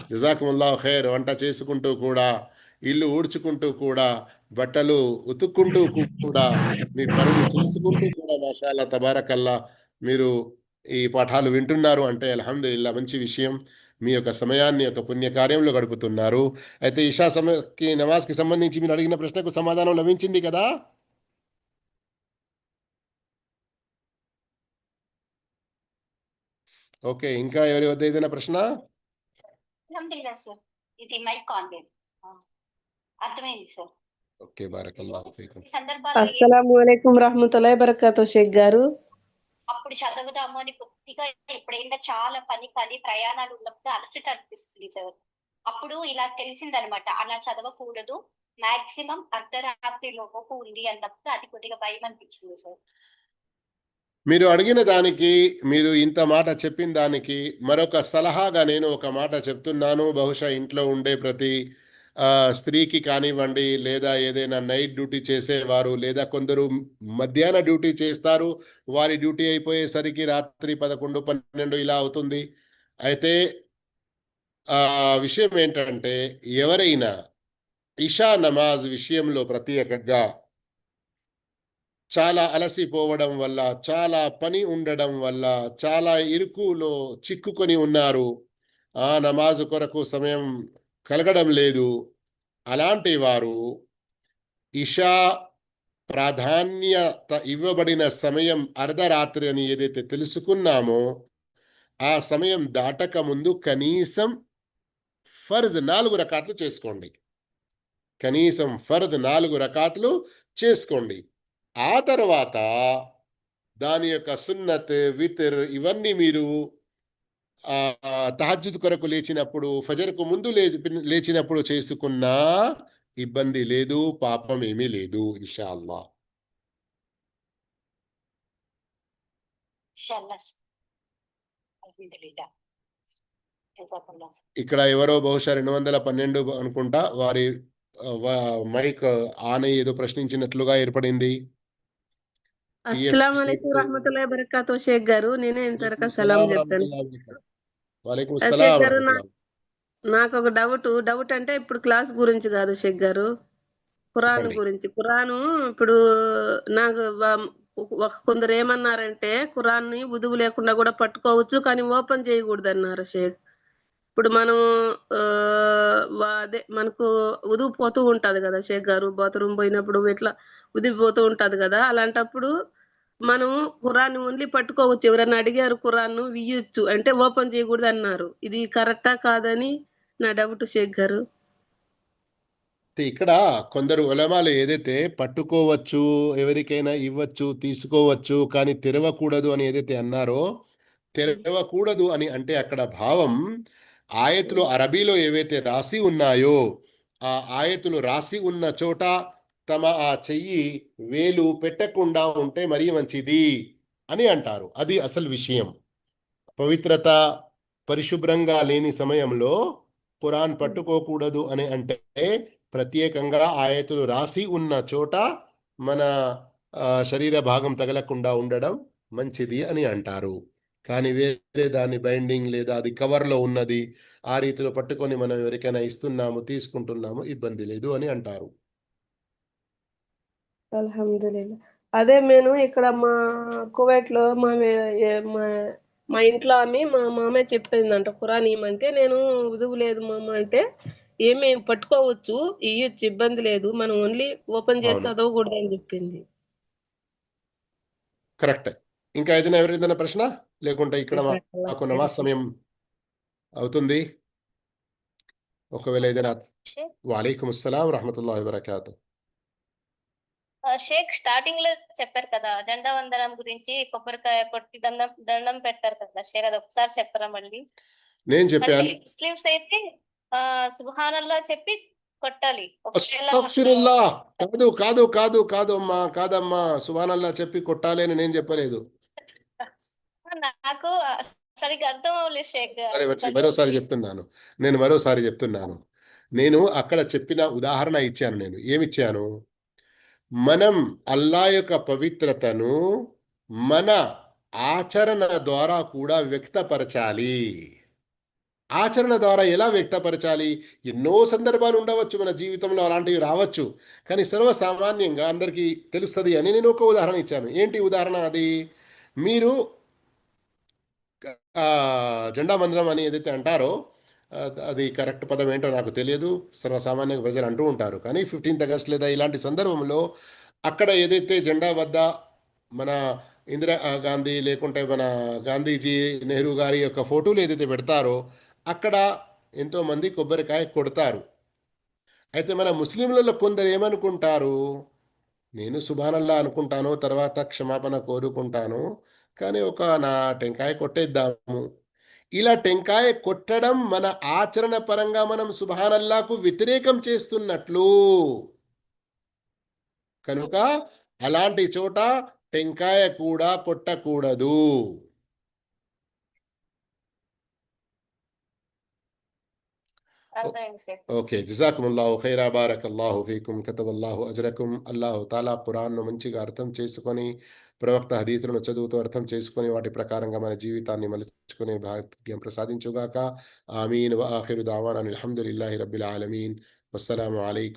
జజాకుముల్లాహు ఖైర్. వంట చేసుకుంటూ కూడా, ఇల్లు ఊడ్చుకుంటూ కూడా, బట్టలు ఉతుక్కుంటూ కూడా, మీ పనులు చేసుకుంటూ కూడా మాషా అల్లా తబారకల్లా మీరు ఈ పాఠాలు వింటున్నారు అంటే అల్హమ్దులిల్లా, మంచి విషయం. మీ యొక్క సమయాన్ని యొక్క పుణ్యకార్యంలో గడుపుతున్నారు. అయితే ఇషా సమయకి నమాజ్కి సంబంధించి మీరు అడిగిన ప్రశ్నకు సమాధానం లభించింది కదా? ఓకే, ఇంకా ఎవరి వద్ద ఏదైనా ప్రశ్న? ఓకే, బారకల్లాహు ఫీకుం. అస్సలాము అలైకుం రహమతుల్లాహి బరకాతుహు షేక్ గారు. అప్పుడు చదువుదాము అని కొద్దిగా, ఎప్పుడైనా చాలా పని ప్రయాణాలు ఉన్నప్పుడు అలసట అనిపిస్తుంది సార్. అప్పుడు ఇలా తెలిసిందనమాట, అలా చదవకూడదు, మాక్సిమం అర్ధరాత్రి లోపు ఉంది అన్నప్పుడు అది కొద్దిగా భయం అనిపించింది సార్. మీరు అడిగిన దానికి, మీరు ఇంత మాట చెప్పిన దానికి మరొక సలహాగా నేను ఒక మాట చెప్తున్నాను. బహుశా ఇంట్లో ఉండే ప్రతి స్త్రీకి కానివ్వండి, లేదా ఏదైనా నైట్ డ్యూటీ చేసేవారు, లేదా కొందరు మధ్యాహ్న డ్యూటీ చేస్తారు, వారి డ్యూటీ అయిపోయేసరికి రాత్రి 11, 12 ఇలా అవుతుంది. అయితే విషయం ఏంటంటే, ఎవరైనా ఇషా నమాజ్ విషయంలో ప్రత్యేకంగా చాలా అలసిపోవడం వల్ల, చాలా పని ఉండడం వల్ల, చాలా ఇరుకులో చిక్కుకొని ఉన్నారు, ఆ నమాజు కొరకు సమయం కలగడం లేదు, అలాంటి వారు ఇషా ప్రాధాన్యత ఇవ్వబడిన సమయం అర్ధరాత్రి అని ఏదైతే తెలుసుకున్నామో, ఆ సమయం దాటక ముందు కనీసం ఫర్జ్ 4 రకాట్లు చేసుకోండి. కనీసం ఫర్ద్ 4 రకాతులు చేసుకోండి. ఆ తర్వాత దాని యొక్క సున్నత్, వితర్ ఇవన్నీ మీరు తహజ్జుద్ కొరకు లేచినప్పుడు, ఫజర్కు ముందు లేచినప్పుడు చేసుకున్నా ఇబ్బంది లేదు, పాపం ఏమీ లేదు ఇన్షాల్లా. ఇక్కడ ఎవరో బహుశా 212 అనుకుంటా, వారి మైక్ ఆన్ అయ్యి ఏదో ప్రశ్నించినట్లుగా ఏర్పడింది. అస్సలం అలైకుం రహమతుల్లాహి బరకాతు షేక్ గారు. నేనే ఇంతవరకు సలాం చెప్తాను. వాలేకుం షేక్ సలాం గారు, రహమతుల్లాహ్. నాకు ఒక డౌట్ అంటే ఇప్పుడు క్లాస్ గురించి కాదు షేక్ గారు, ఖురాన్ చెప్పండి. గురించి. ఖురాను ఇప్పుడు నాకు కొందరు ఏమన్నారంటే ఖురాన్ని ఉదువు లేకుండా కూడా పట్టుకోవచ్చు, కానీ ఓపెన్ చేయకూడదు అన్నారు షేక్. ఇప్పుడు మనం అదే మనకు ఉదువు పోతూ ఉంటది కదా షేక్ గారు, బాత్రూమ్ పోయినప్పుడు ఇట్లా ఉదిపోతూ ఉంటది కదా, అలాంటప్పుడు మనం ఖురాన్ ఓన్లీ పట్టుకోవచ్చు. ఎవరైనా అడిగారు ఖురాన్ వియ్యొచ్చు అంటే ఓపెన్ చేయకూడదు అన్నారు. ఇది కరెక్టా కాదని నా డౌట్ షేక్ గారు. ఇక్కడ కొందరు ఉలమాలు ఏదైతే పట్టుకోవచ్చు, ఎవరికైనా ఇవ్వచ్చు, తీసుకోవచ్చు, కానీ తెరవకూడదు అని ఏదైతే అన్నారో, తెరవకూడదు అని అంటే అక్కడ భావం ఆయతులు అరబీలో ఏవైతే రాసి ఉన్నాయో, ఆ ఆయతులు రాసి ఉన్న చోట తమ ఆ చెయ్యి, వేలు పెట్టకుండా ఉంటే మరీ మంచిది అని అంటారు. అది అసలు విషయం. పవిత్రత పరిశుభ్రంగా లేని సమయంలో ఖురాన్ పట్టుకోకూడదు అని అంటే ప్రత్యేకంగా ఆయతులు రాసి ఉన్న చోట మన శరీర భాగం తగలకుండా ఉండడం మంచిది అని అంటారు. కానీ వేరే దాని బైండింగ్ లేదా అది కవర్లో ఉన్నది, ఆ రీతిలో పట్టుకొని మనం ఎవరికైనా ఇస్తున్నాము, తీసుకుంటున్నాము, ఇబ్బంది లేదు అని అంటారు. అల్హమ్దులిల్లా. అదే నేను ఇక్కడ మా కువైట్లో మా ఇంట్లో ఆమె మా మామయ్య చెప్పిందంట ఖురాన్ ఇయమంటే, నేను ఉదువు లేదు మామ అంటే ఏమి పట్టుకోవచ్చు, ఇయ్యొచ్చు, ఇబ్బంది లేదు, మనం ఓన్లీ ఓపెన్ చేసి అవును, చదవకూడదు అని చెప్పింది. కరెక్ట్. ఇంకా ఏదైనా ఎవరిదైనా ప్రశ్న లేకుంటే ఇక్కడ మాకు నమాజ్ సమయం అవుతుంది. ఒకవేళ ఏదైనా. వాలేకుం అస్సలాం రహమతుల్లాహి వబరకాతు. షేక్ స్టార్టింగ్ లో చెప్పారు కదా జెండా వందనం గురించి, కొబ్బరికాయ కొట్టి దండం పెడతారు కదా షేక్, అది ఒకసారి చెప్పరా మళ్ళీ? నేను చెప్పాను. ముస్లిమ్స్ అయితే సుబ్హానల్లా చెప్పి కొట్టాలి. అస్తగ్ఫిరుల్లా. కాదు కాదు కాదు కాదు అమ్మా, కాదమ్మా, సుబ్హానల్లా చెప్పి కొట్టాలి అని నేను చెప్పలేదు. నాకు సరిగ్గా అర్థం అవ్వలేదు షేక్. సరే, వచ్చి మరోసారి చెప్తున్నాను. నేను అక్కడ చెప్పిన ఉదాహరణ ఇచ్చాను. నేను ఏమిచ్చాను? మనం అల్లా యొక్క పవిత్రతను మన ఆచరణ ద్వారా కూడా వ్యక్తపరచాలి. ఆచరణ ద్వారా ఎలా వ్యక్తపరచాలి? ఎన్నో సందర్భాలు ఉండవచ్చు మన జీవితంలో, అలాంటివి రావచ్చు, కానీ సర్వసామాన్యంగా అందరికీ తెలుస్తుంది అని నేను ఒక ఉదాహరణ ఇచ్చాను. ఏంటి ఉదాహరణ అది? మీరు జెండా వందనం అని ఏదైతే అంటారో, అది కరెక్ట్ పదం ఏంటో నాకు తెలియదు, సర్వసామాన్య ప్రజలు అంటూ ఉంటారు. కానీ 15th ఆగస్ట్ లేదా ఇలాంటి సందర్భంలో అక్కడ ఏదైతే జెండా వద్ద మన ఇందిరా గాంధీ లేకుంటే మన గాంధీజీ, నెహ్రూ గారి యొక్క ఫోటోలు ఏదైతే పెడతారో అక్కడ ఎంతోమంది కొబ్బరికాయ కొడతారు. అయితే మన ముస్లింలలో కొందరు ఏమనుకుంటారు, నేను సుబ్హానల్లా అనుకుంటాను, తర్వాత క్షమాపణ కోరుకుంటాను, కానీ నా టెంకాయ కొట్టేద్దాము. ఇలా టెంకాయ కొట్టడం మన ఆచరణ పరంగా మనం సుబ్హానల్లాకు వ్యతిరేకం చేస్తున్నట్లు. కనుక అలాంటి చోట టెంకాయ కూడా కొట్టకూడదు. అర్థమైంది షేక్. ఓకే, జజాకుముల్లాహు ఖైరా, బారకల్లాహు ఫీకుం, కతబల్లాహు అజ్రకుం. అల్లాహు తాలా ఖురాన్ను మంచిగా అర్థం చేసుకొని, ప్రవక్త హదీతులను చదువుతూ అర్థం చేసుకొని, వాటి ప్రకారంగా మన జీవితాన్ని మలుచుకునే భాగ్యం ప్రసాదించుగాక. ఆమీన్. వ ఆఖిరు దావానా అల్హమ్దులిల్లాహి రబ్బిల్ ఆలమీన్. వస్సలాము అలైకుం.